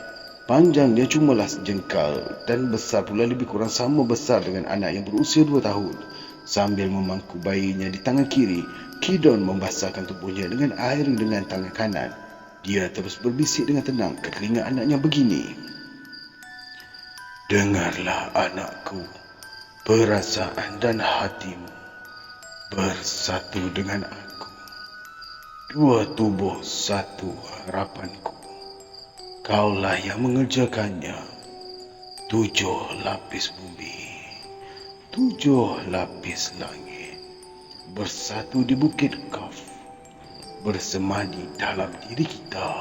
Panjangnya cumalah sejengkal dan besar pula lebih kurang sama besar dengan anak yang berusia 2 tahun. Sambil memangku bayinya di tangan kiri, Kidon membasahkan tubuhnya dengan air dengan tangan kanan. Dia terus berbisik dengan tenang ke telinga anaknya begini. Dengarlah anakku, perasaan dan hatimu bersatu dengan aku. 2 tubuh, 1 harapanku. Kaulah yang mengerjakannya. 7 lapis bumi, 7 lapis langit, bersatu di Bukit Kaf, bersemadi dalam diri kita.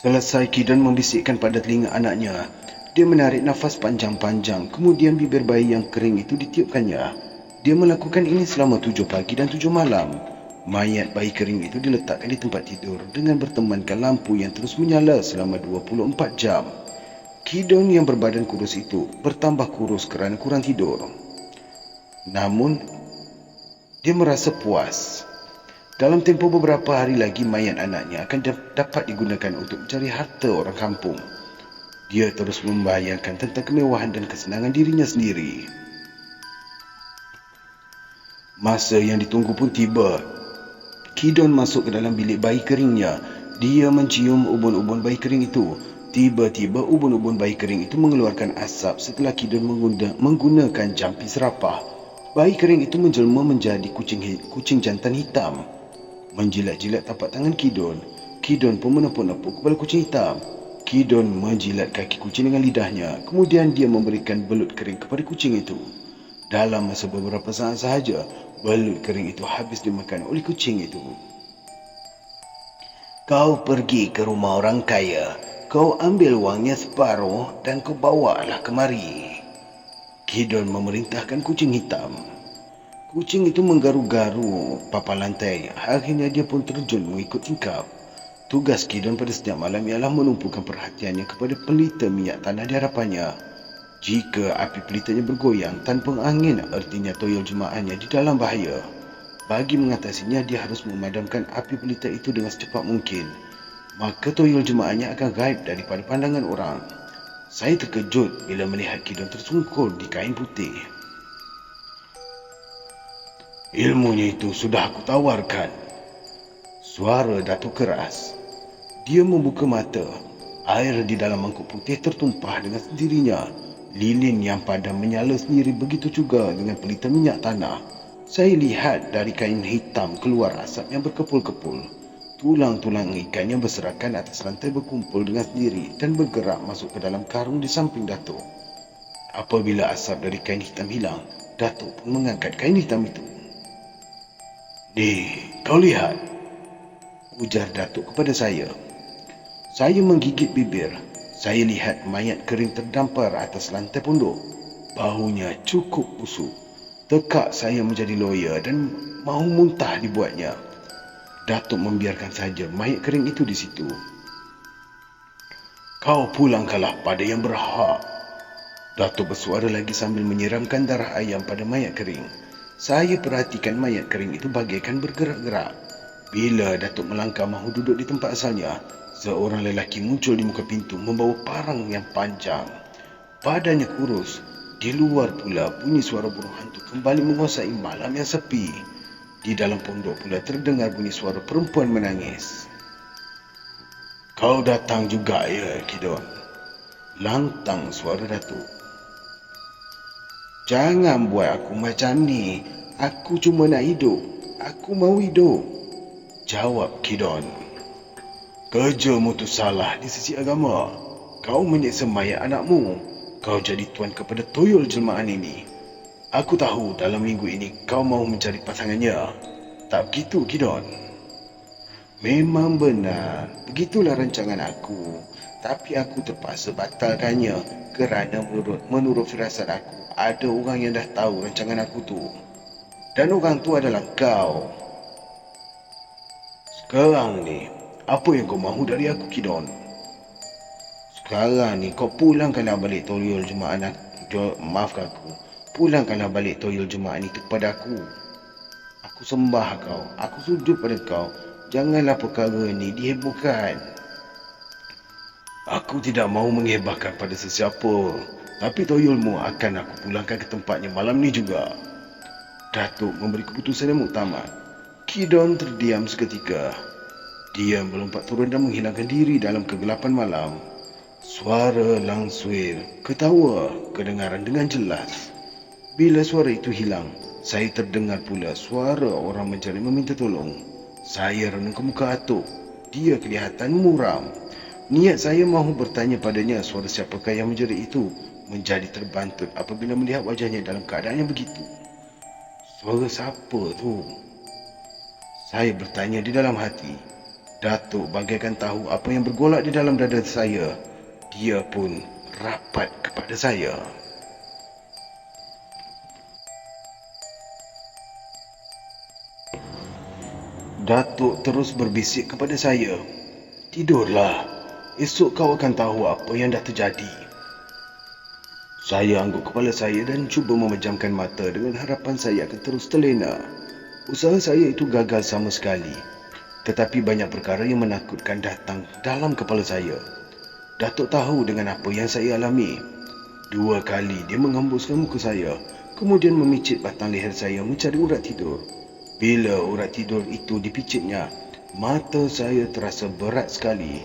Selesai Kidon membisikkan pada telinga anaknya, dia menarik nafas panjang-panjang, kemudian bibir bayi yang kering itu ditiupkannya. Dia melakukan ini selama 7 pagi dan 7 malam. Mayat bayi kering itu diletakkan di tempat tidur dengan bertemankan lampu yang terus menyala selama 24 jam. Kidon yang berbadan kurus itu bertambah kurus kerana kurang tidur. Namun, dia merasa puas. Dalam tempoh beberapa hari lagi, mayat anaknya akan dapat digunakan untuk mencari harta orang kampung. Dia terus membayangkan tentang kemewahan dan kesenangan dirinya sendiri. Masa yang ditunggu pun tiba. Kidon masuk ke dalam bilik bayi keringnya. Dia mencium ubun-ubun bayi kering itu. Tiba-tiba ubun-ubun bayi kering itu mengeluarkan asap setelah Kidon menggunakan jampi serapah. Bayi kering itu menjelma menjadi kucing jantan hitam. Menjilat-jilat tapak tangan Kidon. Kidon pun menepuk-nepuk kepala kucing hitam. Kidon menjilat kaki kucing dengan lidahnya. Kemudian dia memberikan belut kering kepada kucing itu. Dalam masa beberapa saat sahaja, belut kering itu habis dimakan oleh kucing itu. Kau pergi ke rumah orang kaya. Kau ambil wangnya separuh dan kau bawalah kemari. Kidon memerintahkan kucing hitam. Kucing itu menggaru-garu papan lantai. Akhirnya dia pun terjun mengikut tingkap. Tugas Kidon pada setiap malam ialah menumpukan perhatiannya kepada pelita minyak tanah di hadapannya. Jika api pelitanya bergoyang tanpa angin, artinya toyol jemaahnya di dalam bahaya. Bagi mengatasinya, dia harus memadamkan api pelita itu dengan secepat mungkin. maka toyol jemaahnya akan gaib daripada pandangan orang. Saya terkejut bila melihat Kidon tersungkur di kain putih. Ilmunya itu sudah aku tawarkan. Suara Datuk keras. Dia membuka mata. Air di dalam mangkuk putih tertumpah dengan sendirinya. Lilin yang padam menyala sendiri, begitu juga dengan pelita minyak tanah. Saya lihat dari kain hitam keluar asap yang berkepul-kepul. Tulang-tulang ikan yang berserakan atas lantai berkumpul dengan sendiri dan bergerak masuk ke dalam karung di samping Datuk. Apabila asap dari kain hitam hilang, Datuk pun mengangkat kain hitam itu. "Ni, kau lihat," ujar Datuk kepada saya. Saya menggigit bibir. Saya lihat mayat kering terdampar atas lantai pondok. Bahunya cukup busuk. Tekak saya menjadi lawyer dan mahu muntah dibuatnya. Datuk membiarkan saja mayat kering itu di situ. "Kau pulangkanlah pada yang berhak," Datuk bersuara lagi sambil menyiramkan darah ayam pada mayat kering. Saya perhatikan mayat kering itu bagaikan bergerak-gerak. Bila Datuk melangkah mahu duduk di tempat asalnya, seorang lelaki muncul di muka pintu membawa parang yang panjang. Badannya kurus. Di luar pula bunyi suara burung hantu kembali menguasai malam yang sepi. Di dalam pondok pula terdengar bunyi suara perempuan menangis. "Kau datang juga ya, Kidon?" Lantang suara Datuk. "Jangan buat aku macam ni. Aku cuma nak hidup. Aku mahu hidup," jawab Kidon. "Kerjamu tu salah di sisi agama. Kau menyeksa mayat anakmu. Kau jadi tuan kepada toyol jelmaan ini. Aku tahu dalam minggu ini kau mahu mencari pasangannya. Tak begitu, Kidon?" "Memang benar. Begitulah rancangan aku. Tapi aku terpaksa batalkannya kerana menurut firasat aku, ada orang yang dah tahu rancangan aku tu. Dan orang tu adalah kau. Sekarang ni, apa yang kau mahu dari aku, Kidon?" "Sekarang ni kau pulangkanlah balik toyol jemaah maafkan aku. Pulangkanlah balik toyol jemaah itu kepada aku. Aku sembah kau. Aku sujud pada kau. Janganlah perkara ini dihebohkan." "Aku tidak mahu menghebahkan pada sesiapa. Tapi toyolmu akan aku pulangkan ke tempatnya malam ni juga." Datuk memberi keputusan yang muktamad. Kidon terdiam seketika. Dia melompat turun dan menghilangkan diri dalam kegelapan malam. Suara langsir, ketawa, kedengaran dengan jelas. Bila suara itu hilang, saya terdengar pula suara orang menjadi meminta tolong. Saya renung ke muka Datuk. Dia kelihatan muram. Niat saya mahu bertanya padanya suara siapakah yang menjerit itu menjadi terbantut apabila melihat wajahnya dalam keadaan yang begitu. "Suara siapa tu?" saya bertanya di dalam hati. Datuk bagaikan tahu apa yang bergolak di dalam dada saya. Dia pun rapat kepada saya. Datuk terus berbisik kepada saya. "Tidurlah. Esok kau akan tahu apa yang dah terjadi." Saya angguk kepala saya dan cuba memejamkan mata dengan harapan saya akan terus terlena. Usaha saya itu gagal sama sekali. Tetapi banyak perkara yang menakutkan datang dalam kepala saya. Datuk tahu dengan apa yang saya alami. 2 kali dia menghembuskan muka saya, kemudian memicit batang leher saya mencari urat tidur. Bila urat tidur itu dipicitnya, mata saya terasa berat sekali.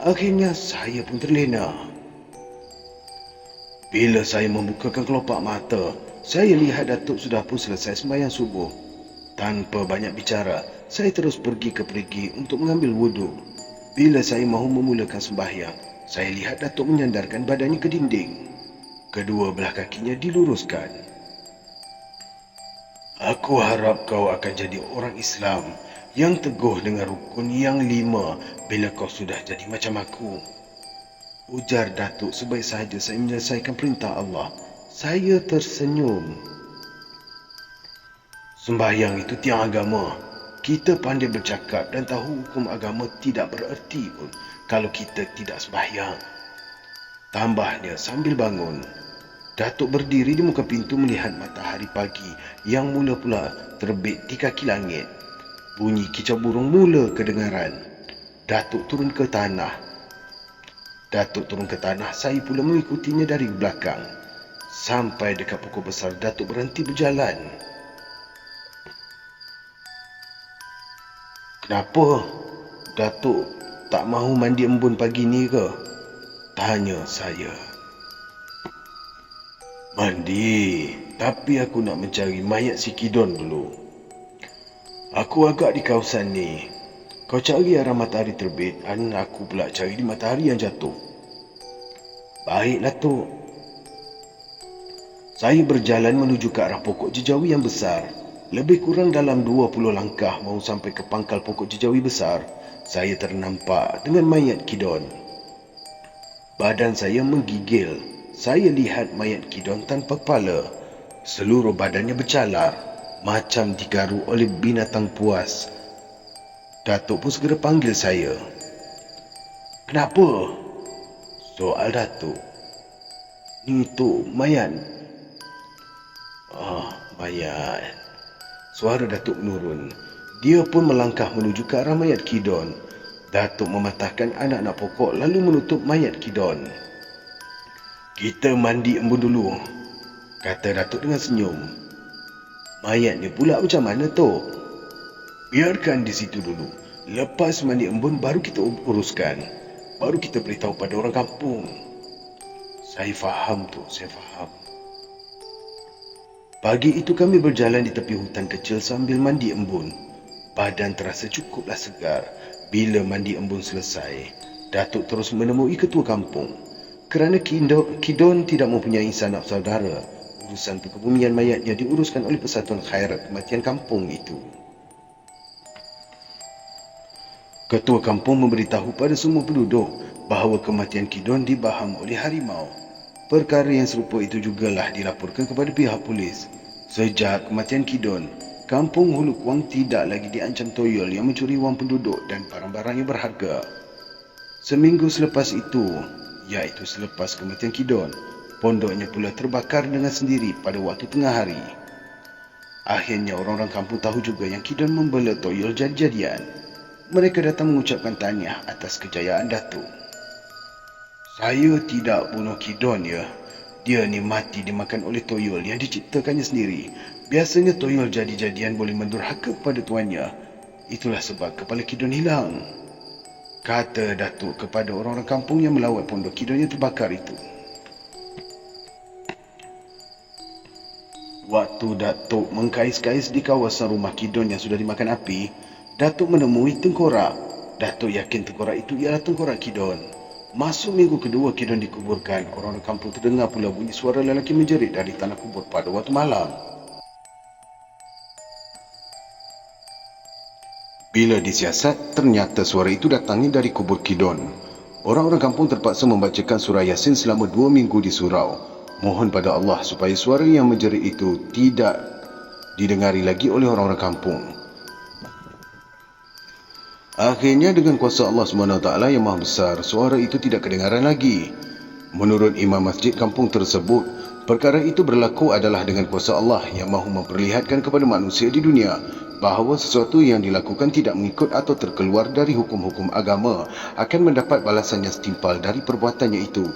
Akhirnya saya pun terlena. Bila saya membukakan kelopak mata, saya lihat Datuk sudah pun selesai sembahyang subuh. Tanpa banyak bicara, saya terus pergi ke perigi untuk mengambil wuduk. Bila saya mahu memulakan sembahyang, saya lihat Datuk menyandarkan badannya ke dinding. Kedua belah kakinya diluruskan. "Aku harap kau akan jadi orang Islam yang teguh dengan rukun yang 5 bila kau sudah jadi macam aku," ujar Datuk sebaik sahaja saya menyelesaikan perintah Allah. Saya tersenyum. Sembahyang itu tiang agama. Kita pandai bercakap dan tahu hukum agama tidak bererti pun kalau kita tidak sembahyang. Tambahnya sambil bangun. Datuk berdiri di muka pintu melihat matahari pagi yang mula pula terbit di kaki langit. Bunyi kicau burung mula kedengaran. Datuk turun ke tanah. Saya pula mengikutinya dari belakang. Sampai dekat pokok besar, Datuk berhenti berjalan. "Kenapa? Datuk tak mahu mandi embun pagi ni ke?" tanya saya. "Mandi, tapi aku nak mencari mayat si Kidon dulu. Aku agak di kawasan ni. Kau cari arah matahari terbit dan aku pula cari di matahari yang jatuh." "Baiklah, Tok." Saya berjalan menuju ke arah pokok jejawi yang besar. Lebih kurang dalam 20 langkah mahu sampai ke pangkal pokok jejawi besar, saya ternampak dengan mayat Kidon. Badan saya menggigil. Saya lihat mayat Kidon tanpa kepala. Seluruh badannya bercalar, macam digaru oleh binatang puas. Datuk pun segera panggil saya. "Kenapa?" soal Datuk. "Ni tu, mayat." Mayat." Suara Datuk menurun. Dia pun melangkah menuju ke arah mayat Kidon. Datuk mematahkan anak-anak pokok lalu menutup mayat Kidon. "Kita mandi embun dulu," kata Datuk dengan senyum. "Mayat ni pula macam mana, Tok?" "Biarkan di situ dulu. Lepas mandi embun baru kita uruskan. Baru kita beritahu pada orang kampung." "Saya faham, Tok, saya faham." Pagi itu kami berjalan di tepi hutan kecil sambil mandi embun. Badan terasa cukuplah segar. Bila mandi embun selesai, Datuk terus menemui ketua kampung. Kerana Kidon tidak mempunyai sanak saudara, urusan perkebumian mayatnya diuruskan oleh Persatuan Khairat Kematian kampung itu. Ketua kampung memberitahu pada semua penduduk bahawa kematian Kidon dibaham oleh harimau. Perkara yang serupa itu jugalah dilaporkan kepada pihak polis. Sejak kematian Kidon, kampung Hulu Kuang tidak lagi diancam toyol yang mencuri wang penduduk dan barang-barang yang berharga. Seminggu selepas itu, iaitu selepas kematian Kidon, pondoknya pula terbakar dengan sendiri pada waktu tengah hari. Akhirnya orang-orang kampung tahu juga yang Kidon membela toyol jadi-jadian. Mereka datang mengucapkan tahniah atas kejayaan Datuk. "Saya tidak bunuh Kidon, ya. Dia ni mati dimakan oleh toyol yang diciptakannya sendiri. Biasanya toyol jadi-jadian boleh mendurhaka kepada tuannya. Itulah sebab kepala Kidon hilang," kata Datuk kepada orang-orang kampung yang melawat pondok Kidon yang terbakar itu. Waktu Datuk mengkais-kais di kawasan rumah Kidon yang sudah dimakan api, Datuk menemui tengkorak. Datuk yakin tengkorak itu ialah tengkorak Kidon. Masuk minggu kedua Kidon dikuburkan, orang kampung terdengar pula bunyi suara lelaki menjerit dari tanah kubur pada waktu malam. Bila disiasat, ternyata suara itu datangnya dari kubur Kidon. Orang-orang kampung terpaksa membacakan surah Yasin selama 2 minggu di surau. Mohon pada Allah supaya suara yang menjerit itu tidak didengari lagi oleh orang-orang kampung. Akhirnya dengan kuasa Allah SWT yang Maha Besar, suara itu tidak kedengaran lagi. Menurut imam masjid kampung tersebut, perkara itu berlaku adalah dengan kuasa Allah yang mahu memperlihatkan kepada manusia di dunia bahawa sesuatu yang dilakukan tidak mengikut atau terkeluar dari hukum-hukum agama akan mendapat balasan yang setimpal dari perbuatannya itu.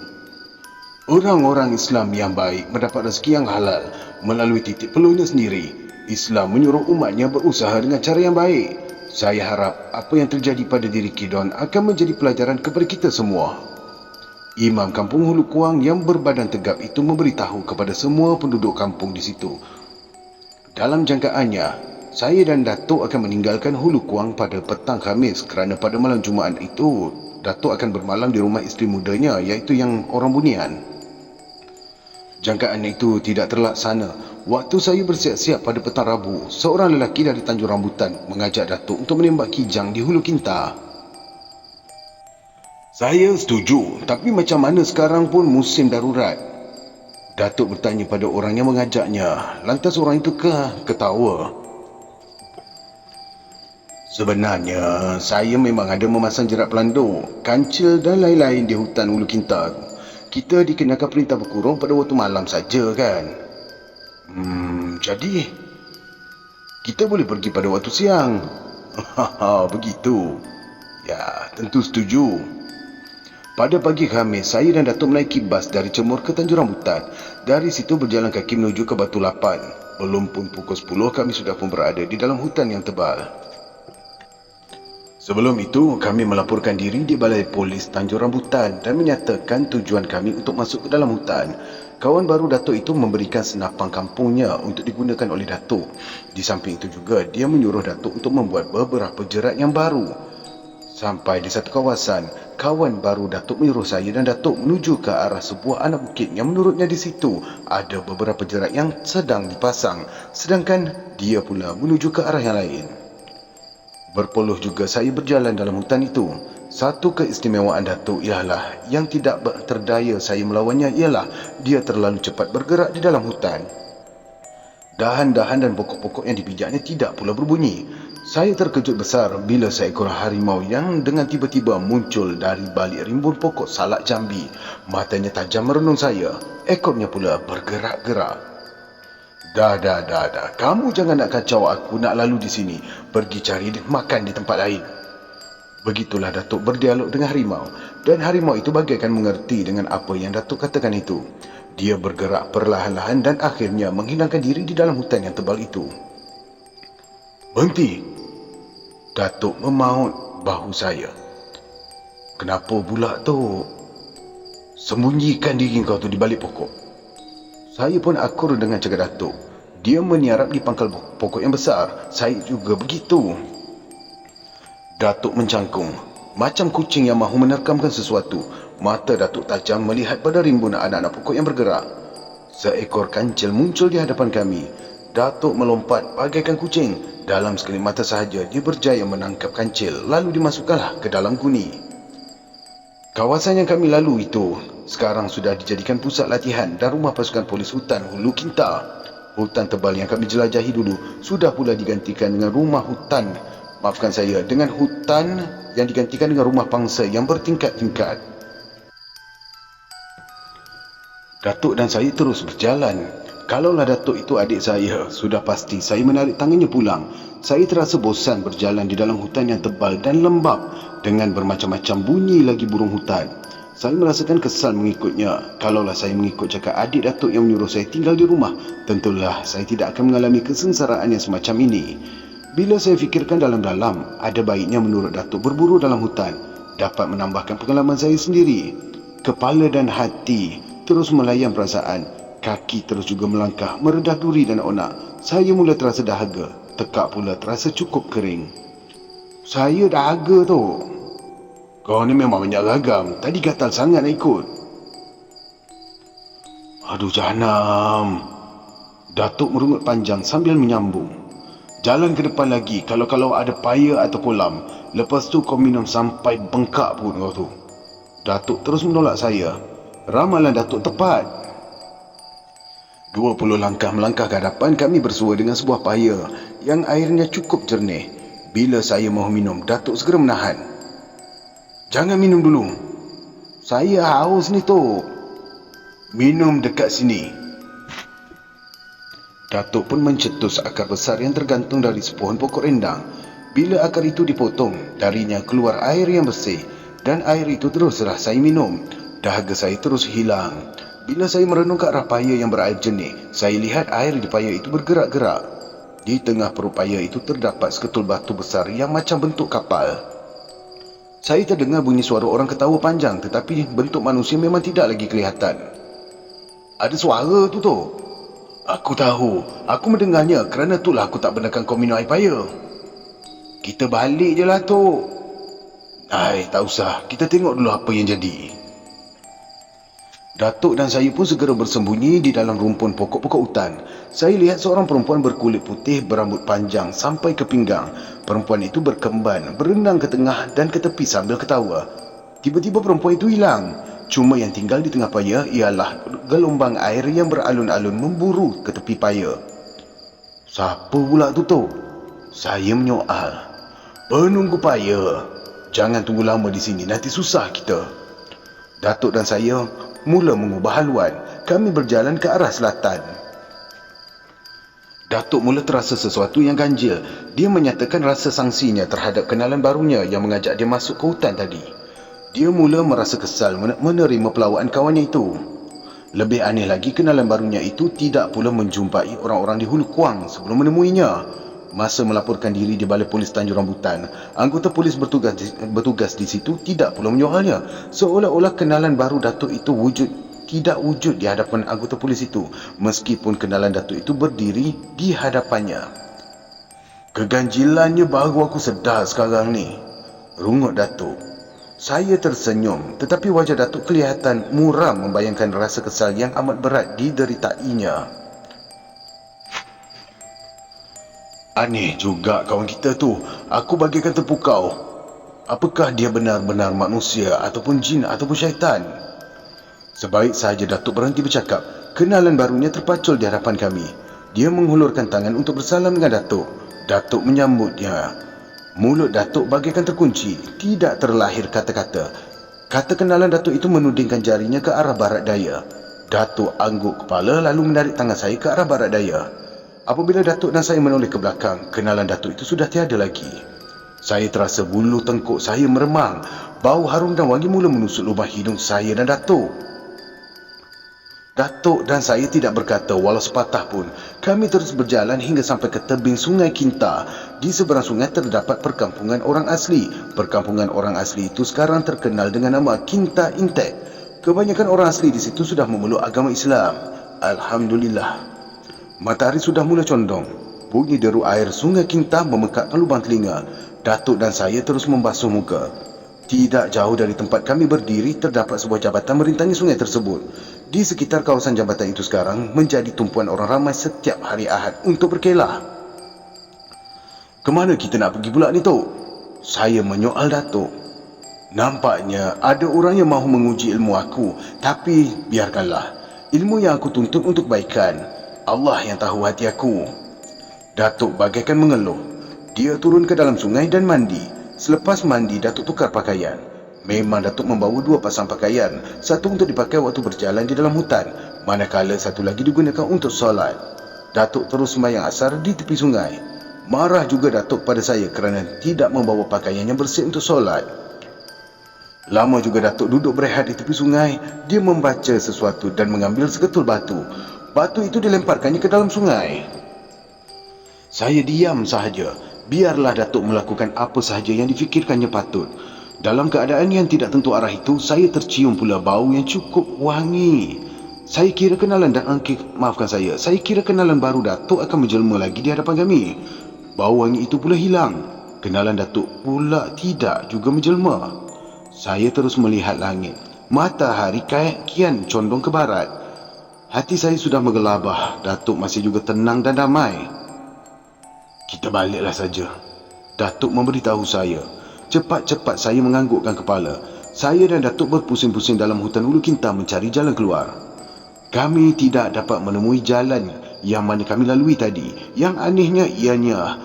Orang-orang Islam yang baik mendapat rezeki yang halal melalui titik peluhnya sendiri. Islam menyuruh umatnya berusaha dengan cara yang baik. Saya harap apa yang terjadi pada diri Kidon akan menjadi pelajaran kepada kita semua. Imam kampung Hulu Kuang yang berbadan tegap itu memberitahu kepada semua penduduk kampung di situ. Dalam jangkaannya, saya dan Datuk akan meninggalkan Hulu Kuang pada petang Khamis kerana pada malam Jumaat itu, Datuk akan bermalam di rumah isteri mudanya iaitu yang orang Bunian. Jangkaan itu tidak terlaksana. Waktu saya bersiap-siap pada petang Rabu, seorang lelaki dari Tanjung Rambutan mengajak Datuk untuk menembak kijang di Hulu Kinta. "Saya setuju, tapi macam mana sekarang pun musim darurat?" Datuk bertanya pada orang yang mengajaknya. Lantas orang itu ketawa. "Sebenarnya, saya memang ada memasang jerat pelanduk, kancil dan lain-lain di hutan Hulu Kinta. Kita dikenakan perintah berkurung pada waktu malam saja, kan? Jadi kita boleh pergi pada waktu siang." "Haha, begitu. Ya, tentu setuju. Pada pagi Khamis, saya dan Datuk menaiki bas dari Cemor ke Tanjung Rambutan. Dari situ berjalan kaki menuju ke Batu Lapan. Belum pun pukul 10, kami sudah pun berada di dalam hutan yang tebal. Sebelum itu, kami melaporkan diri di Balai Polis Tanjung Rambutan dan menyatakan tujuan kami untuk masuk ke dalam hutan. Kawan baru Datuk itu memberikan senapang kampungnya untuk digunakan oleh Datuk. Di samping itu juga, dia menyuruh Datuk untuk membuat beberapa jerat yang baru. Sampai di satu kawasan, kawan baru Datuk menyuruh saya dan Datuk menuju ke arah sebuah anak bukit yang menurutnya di situ ada beberapa jerat yang sedang dipasang, sedangkan dia pula menuju ke arah yang lain. Berpuluh juga saya berjalan dalam hutan itu. Satu keistimewaan Datuk ialah yang tidak terdaya saya melawannya ialah dia terlalu cepat bergerak di dalam hutan. Dahan-dahan dan pokok-pokok yang dipijaknya tidak pula berbunyi. Saya terkejut besar bila seekor harimau yang dengan tiba-tiba muncul dari balik rimbun pokok salak jambi. Matanya tajam merenung saya. Ekornya pula bergerak-gerak. Dah. Kamu jangan nak kacau aku nak lalu di sini. Pergi cari makan di tempat lain. Begitulah Datuk berdialog dengan harimau. Dan harimau itu bagaikan mengerti dengan apa yang Datuk katakan itu. Dia bergerak perlahan-lahan dan akhirnya menghilangkan diri di dalam hutan yang tebal itu. Berhenti! Datuk memaut bahu saya. Kenapa pula tu? Sembunyikan diri kau tu di balik pokok. Saya pun akur dengan cakap Datuk. Dia meniarap di pangkal pokok yang besar. Saya juga begitu. Datuk mencangkung. Macam kucing yang mahu menerkamkan sesuatu. Mata Datuk tajam melihat pada rimbun anak-anak pokok yang bergerak. Seekor kancil muncul di hadapan kami. Datuk melompat bagaikan kucing. Dalam sekali mata sahaja, dia berjaya menangkap kancil, lalu dimasukkanlah ke dalam guni. Kawasan yang kami lalu itu sekarang sudah dijadikan pusat latihan dan rumah pasukan polis hutan Hulu Kinta. Hutan tebal yang kami jelajahi dulu sudah pula digantikan dengan rumah hutan. Maafkan saya, dengan hutan yang digantikan dengan rumah pangsa yang bertingkat-tingkat. Datuk dan saya terus berjalan. Kalaulah Datuk itu adik saya, sudah pasti saya menarik tangannya pulang. Saya terasa bosan berjalan di dalam hutan yang tebal dan lembap dengan bermacam-macam bunyi lagi burung hutan. Saya merasakan kesal mengikutnya. Kalaulah saya mengikut cakap adik Datuk yang menyuruh saya tinggal di rumah, tentulah saya tidak akan mengalami kesengsaraan yang semacam ini. Bila saya fikirkan dalam-dalam, ada baiknya menurut Datuk berburu dalam hutan dapat menambahkan pengalaman saya sendiri. Kepala dan hati terus melayang perasaan. Kaki terus juga melangkah, meredah duri dan onak. Saya mula terasa dahaga. Tekak pula terasa cukup kering. Saya dahaga tu. Kau ni memang banyak ragam. Tadi gatal sangat nak ikut. Aduh jahanam. Datuk merungut panjang sambil menyambung. Jalan ke depan lagi. Kalau ada paya atau kolam. Lepas tu kau minum sampai bengkak pun kau tu. Datuk terus menolak saya. Ramalan Datuk tepat. 20 langkah melangkah ke hadapan, kami bersua dengan sebuah paya yang airnya cukup jernih. Bila saya mahu minum, Datuk segera menahan. Jangan minum dulu. Saya haus ni tu. Minum dekat sini. Datuk pun mencetus akar besar yang tergantung dari sepohon pokok rendang. Bila akar itu dipotong, darinya keluar air yang bersih. Dan air itu teruslah saya minum. Dahaga saya terus hilang. Bila saya merenung ke arah paya yang berair jernih, saya lihat air di paya itu bergerak-gerak. Di tengah perut paya itu terdapat seketul batu besar yang macam bentuk kapal. Saya terdengar bunyi suara orang ketawa panjang, tetapi bentuk manusia memang tidak lagi kelihatan. Ada suara tu. Aku tahu. Aku mendengarnya kerana itulah aku tak benarkan kau minum air paya. Kita balik je lah tu. Tak usah. Kita tengok dulu apa yang jadi. Datuk dan saya pun segera bersembunyi di dalam rumpun pokok-pokok hutan. Saya lihat seorang perempuan berkulit putih berambut panjang sampai ke pinggang. Perempuan itu berkemban, berenang ke tengah dan ke tepi sambil ketawa. Tiba-tiba perempuan itu hilang. Cuma yang tinggal di tengah paya ialah gelombang air yang beralun-alun memburu ke tepi paya. Siapa pula tu? Saya menyoal. Penunggu paya. Jangan tunggu lama di sini, nanti susah kita. Datuk dan saya mula mengubah haluan. Kami berjalan ke arah selatan. Datuk mula terasa sesuatu yang ganjil. Dia menyatakan rasa sangsinya terhadap kenalan barunya yang mengajak dia masuk ke hutan tadi. Dia mula merasa kesal menerima pelawaan kawannya itu. Lebih aneh lagi, kenalan barunya itu tidak pula menjumpai orang-orang di Hulu Kuang sebelum menemuinya. Masa melaporkan diri di Balai Polis Tanjung Rambutan, anggota polis bertugas di situ tidak pula menyoalnya. Seolah-olah kenalan baru Datuk itu tidak wujud di hadapan anggota polis itu, meskipun kenalan Datuk itu berdiri di hadapannya. Keganjilannya baru aku sedar sekarang ni, rungut Datuk. Saya tersenyum, tetapi wajah Datuk kelihatan muram membayangkan rasa kesal yang amat berat dideritainya. Aneh juga kawan kita tu, aku bagaikan terpukau. Apakah dia benar-benar manusia ataupun jin ataupun syaitan? Sebaik sahaja Datuk berhenti bercakap, kenalan barunya terpacul di hadapan kami. Dia menghulurkan tangan untuk bersalam dengan Datuk. Datuk menyambutnya. Mulut Datuk bagaikan terkunci, tidak terlahir kata-kata. Kata kenalan Datuk itu menudingkan jarinya ke arah barat daya. Datuk angguk kepala lalu menarik tangan saya ke arah barat daya. Apabila Datuk dan saya menoleh ke belakang, kenalan Datuk itu sudah tiada lagi. Saya terasa bulu tengkuk saya meremang. Bau harum dan wangi mula menusuk lubang hidung saya dan Datuk. Datuk dan saya tidak berkata walau sepatah pun. Kami terus berjalan hingga sampai ke tebing Sungai Kinta. Di seberang sungai terdapat perkampungan orang asli. Perkampungan orang asli itu sekarang terkenal dengan nama Kinta Intek. Kebanyakan orang asli di situ sudah memeluk agama Islam. Alhamdulillah. Matahari sudah mula condong. Bunyi deru air Sungai Kinta memekakkan lubang telinga. Datuk dan saya terus membasuh muka. Tidak jauh dari tempat kami berdiri terdapat sebuah jabatan merintangi sungai tersebut. Di sekitar kawasan jambatan itu sekarang menjadi tumpuan orang ramai setiap hari Ahad untuk berkelah. Kemana kita nak pergi pula ni, Tok? Saya menyoal Datuk. Nampaknya ada orang yang mahu menguji ilmu aku, tapi biarkanlah. Ilmu yang aku tuntut untuk kebaikan. Allah yang tahu hati aku. Datuk bagaikan mengeluh. Dia turun ke dalam sungai dan mandi. Selepas mandi, Datuk tukar pakaian. Memang Datuk membawa dua pasang pakaian. Satu untuk dipakai waktu berjalan di dalam hutan, manakala satu lagi digunakan untuk solat. Datuk terus sembahyang asar di tepi sungai. Marah juga Datuk pada saya kerana tidak membawa pakaian yang bersih untuk solat. Lama juga Datuk duduk berehat di tepi sungai. Dia membaca sesuatu dan mengambil seketul batu. Batu itu dilemparkannya ke dalam sungai. Saya diam sahaja. Biarlah Datuk melakukan apa sahaja yang difikirkannya patut. Dalam keadaan yang tidak tentu arah itu, saya tercium pula bau yang cukup wangi. Saya kira kenalan baru Datuk akan menjelma lagi di hadapan kami. Bau wangi itu pula hilang. Kenalan Datuk pula tidak juga menjelma. Saya terus melihat langit. Matahari kian condong ke barat. Hati saya sudah menggelabah. Datuk masih juga tenang dan damai. Kita baliklah saja, Datuk memberitahu saya. Cepat-cepat saya menganggukkan kepala. Saya dan Datuk berpusing-pusing dalam hutan Hulu Kinta mencari jalan keluar. Kami tidak dapat menemui jalan yang mana kami lalui tadi. Yang anehnya ianya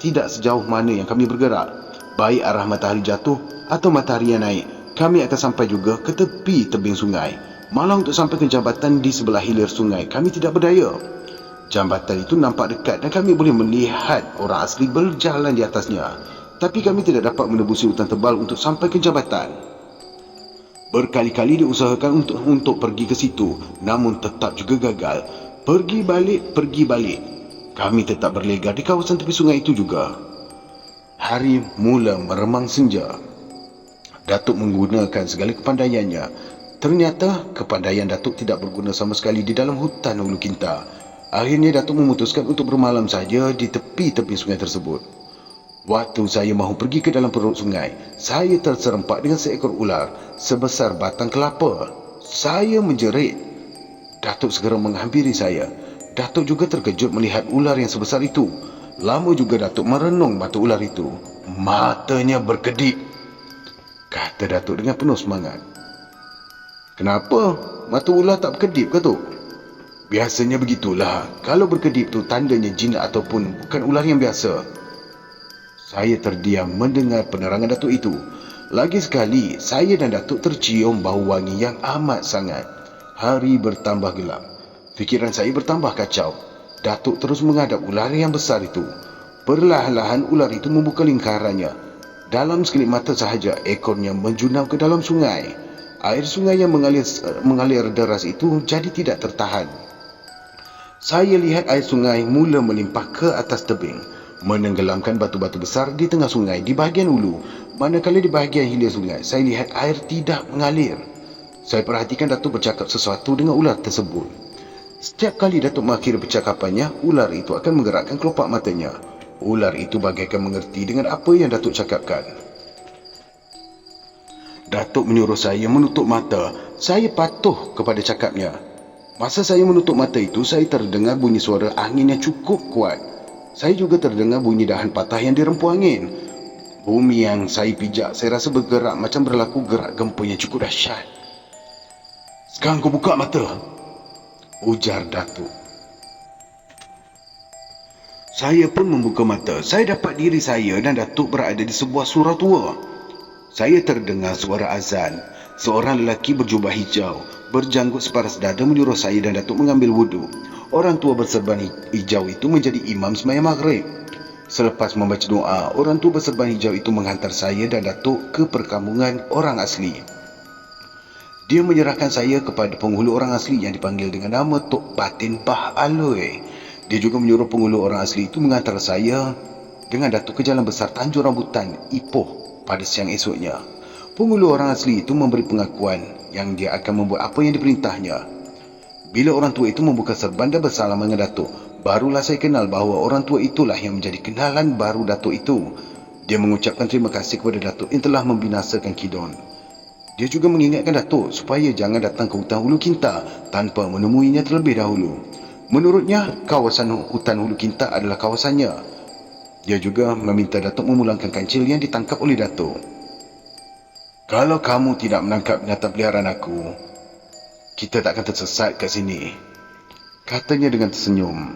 tidak sejauh mana yang kami bergerak. Baik arah matahari jatuh atau matahari yang naik, kami akan sampai juga ke tepi tebing sungai. Malah untuk sampai ke jambatan di sebelah hilir sungai, kami tidak berdaya. Jambatan itu nampak dekat dan kami boleh melihat orang asli berjalan di atasnya. Tapi kami tidak dapat menebusi hutan tebal untuk sampai ke jambatan. Berkali-kali diusahakan untuk pergi ke situ, namun tetap juga gagal. Pergi balik. Kami tetap berlegar di kawasan tepi sungai itu juga. Hari mula meremang senja. Datuk menggunakan segala kepandaiannya. Ternyata kepandaian Datuk tidak berguna sama sekali di dalam hutan Hulu Kinta. Akhirnya Datuk memutuskan untuk bermalam saja di tepi-tepi sungai tersebut. Waktu saya mahu pergi ke dalam perut sungai, saya terserempak dengan seekor ular sebesar batang kelapa. Saya menjerit. Datuk segera menghampiri saya. Datuk juga terkejut melihat ular yang sebesar itu. Lama juga Datuk merenung mata ular itu. Matanya berkedip, kata Datuk dengan penuh semangat. Kenapa? Mata ular tak berkedip ke, Tok? Biasanya begitulah. Kalau berkedip tu tandanya jin ataupun bukan ular yang biasa. Saya terdiam mendengar penerangan Datuk itu. Lagi sekali, saya dan Datuk tercium bau wangi yang amat sangat. Hari bertambah gelap. Fikiran saya bertambah kacau. Datuk terus menghadap ular yang besar itu. Perlahan-lahan ular itu membuka lingkarannya. Dalam sekelip mata sahaja, ekornya menjunam ke dalam sungai. Air sungai yang mengalir deras itu jadi tidak tertahan. Saya lihat air sungai mula melimpah ke atas tebing, menenggelamkan batu-batu besar di tengah sungai di bahagian hulu. Manakala di bahagian hilir sungai, saya lihat air tidak mengalir. Saya perhatikan Datuk bercakap sesuatu dengan ular tersebut. Setiap kali Datuk mengakhiri percakapannya, ular itu akan menggerakkan kelopak matanya. Ular itu bagaikan mengerti dengan apa yang Datuk cakapkan. Datuk menyuruh saya menutup mata. Saya patuh kepada cakapnya. Masa saya menutup mata itu, saya terdengar bunyi suara angin yang cukup kuat. Saya juga terdengar bunyi dahan patah yang dirempuh angin. Bumi yang saya pijak, saya rasa bergerak macam berlaku gerak gempa yang cukup dahsyat. "Sekarang kau buka mata," ujar Datuk. Saya pun membuka mata. Saya dapat diri saya dan Datuk berada di sebuah surau tua. Saya terdengar suara azan. Seorang lelaki berjubah hijau, berjanggut separas dada menyuruh saya dan Datuk mengambil wuduk. Orang tua berserban hijau itu menjadi imam sembahyang maghrib. Selepas membaca doa, orang tua berserban hijau itu menghantar saya dan Datuk ke perkampungan orang asli. Dia menyerahkan saya kepada penghulu orang asli yang dipanggil dengan nama Tok Batin Bah Aloi. Dia juga menyuruh penghulu orang asli itu mengantar saya dengan Datuk ke jalan besar Tanjung Rambutan, Ipoh pada siang esoknya. Penghulu orang asli itu memberi pengakuan yang dia akan membuat apa yang diperintahnya. Bila orang tua itu membuka serban dan bersalam dengan Datuk, barulah saya kenal bahawa orang tua itulah yang menjadi kenalan baru Datuk itu. Dia mengucapkan terima kasih kepada Datuk yang telah membinasakan Kidon. Dia juga mengingatkan Datuk supaya jangan datang ke hutan Hulu Kinta tanpa menemuinya terlebih dahulu. Menurutnya, kawasan hutan Hulu Kinta adalah kawasannya. Dia juga meminta Datuk memulangkan kancil yang ditangkap oleh Datuk. "Kalau kamu tidak menangkap binatang peliharaan aku, kita tak akan tersesat kat sini," katanya dengan tersenyum.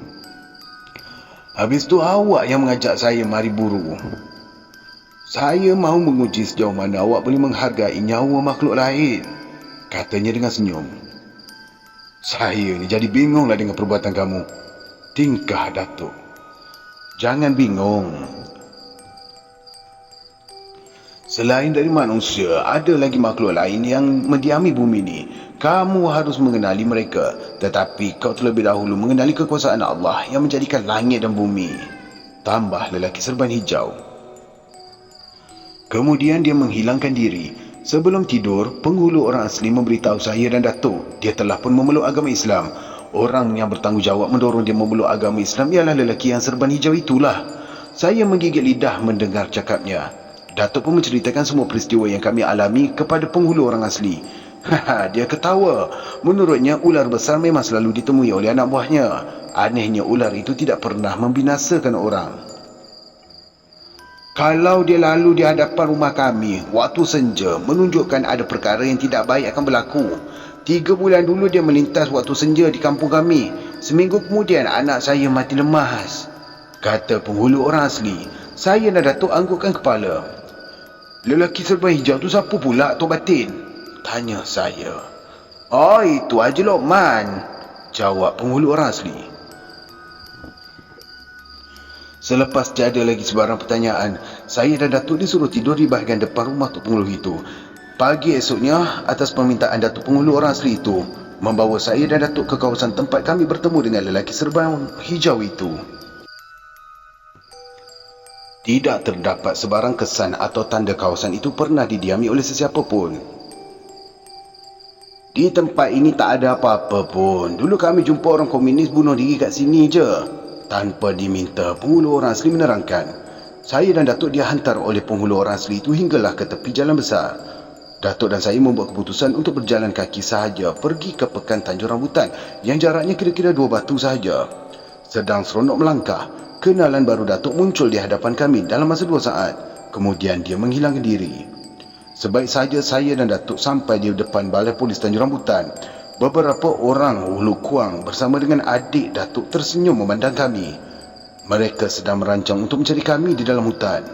"Habis tu awak yang mengajak saya mari buru. Saya mahu menguji sejauh mana awak boleh menghargai nyawa makhluk lain," katanya dengan senyum. "Saya ni jadi bingunglah dengan perbuatan kamu," tingkah Datuk. "Jangan bingung. Selain dari manusia, ada lagi makhluk lain yang mendiami bumi ini. Kamu harus mengenali mereka. Tetapi kau terlebih dahulu mengenali kekuasaan Allah yang menjadikan langit dan bumi," tambah lelaki serban hijau. Kemudian dia menghilangkan diri. Sebelum tidur, penghulu orang asli memberitahu saya dan Datuk dia telah pun memeluk agama Islam. Orang yang bertanggungjawab mendorong dia memeluk agama Islam ialah lelaki yang serban hijau itulah. Saya menggigit lidah mendengar cakapnya. Datuk pun menceritakan semua peristiwa yang kami alami kepada penghulu orang asli. Dia ketawa. Menurutnya, ular besar memang selalu ditemui oleh anak buahnya. Anehnya, ular itu tidak pernah membinasakan orang. "Kalau dia lalu di hadapan rumah kami waktu senja, menunjukkan ada perkara yang tidak baik akan berlaku. 3 bulan dulu dia melintas waktu senja di kampung kami. Seminggu kemudian anak saya mati lemas," kata penghulu orang asli. Saya dan Datuk anggukkan kepala. "Lelaki serban hijau tu siapa pula, Tok Batin?" tanya saya. "Oh, itu Haji Lokman," jawab penghulu orang asli. Selepas tiada lagi sebarang pertanyaan, saya dan Datuk disuruh tidur di bahagian depan rumah Tok Penghulu itu. Pagi esoknya, atas permintaan Datuk Penghulu orang asli itu, membawa saya dan Datuk ke kawasan tempat kami bertemu dengan lelaki serban hijau itu. Tidak terdapat sebarang kesan atau tanda kawasan itu pernah didiami oleh sesiapa pun. "Di tempat ini tak ada apa-apa pun. Dulu kami jumpa orang komunis bunuh diri kat sini je," tanpa diminta, penghulu orang asli menerangkan. Saya dan Datuk dihantar oleh penghulu orang asli itu hinggalah ke tepi jalan besar. Datuk dan saya membuat keputusan untuk berjalan kaki sahaja pergi ke pekan Tanjung Rambutan yang jaraknya kira-kira 2 batu sahaja. Sedang seronok melangkah, kenalan baru Datuk muncul di hadapan kami dalam masa 2 saat. Kemudian dia menghilangkan diri. Sebaik saja saya dan Datuk sampai di depan balai polis Tanjung Rambutan, beberapa orang Hulu Kuang bersama dengan adik Datuk tersenyum memandang kami. Mereka sedang merancang untuk mencari kami di dalam hutan.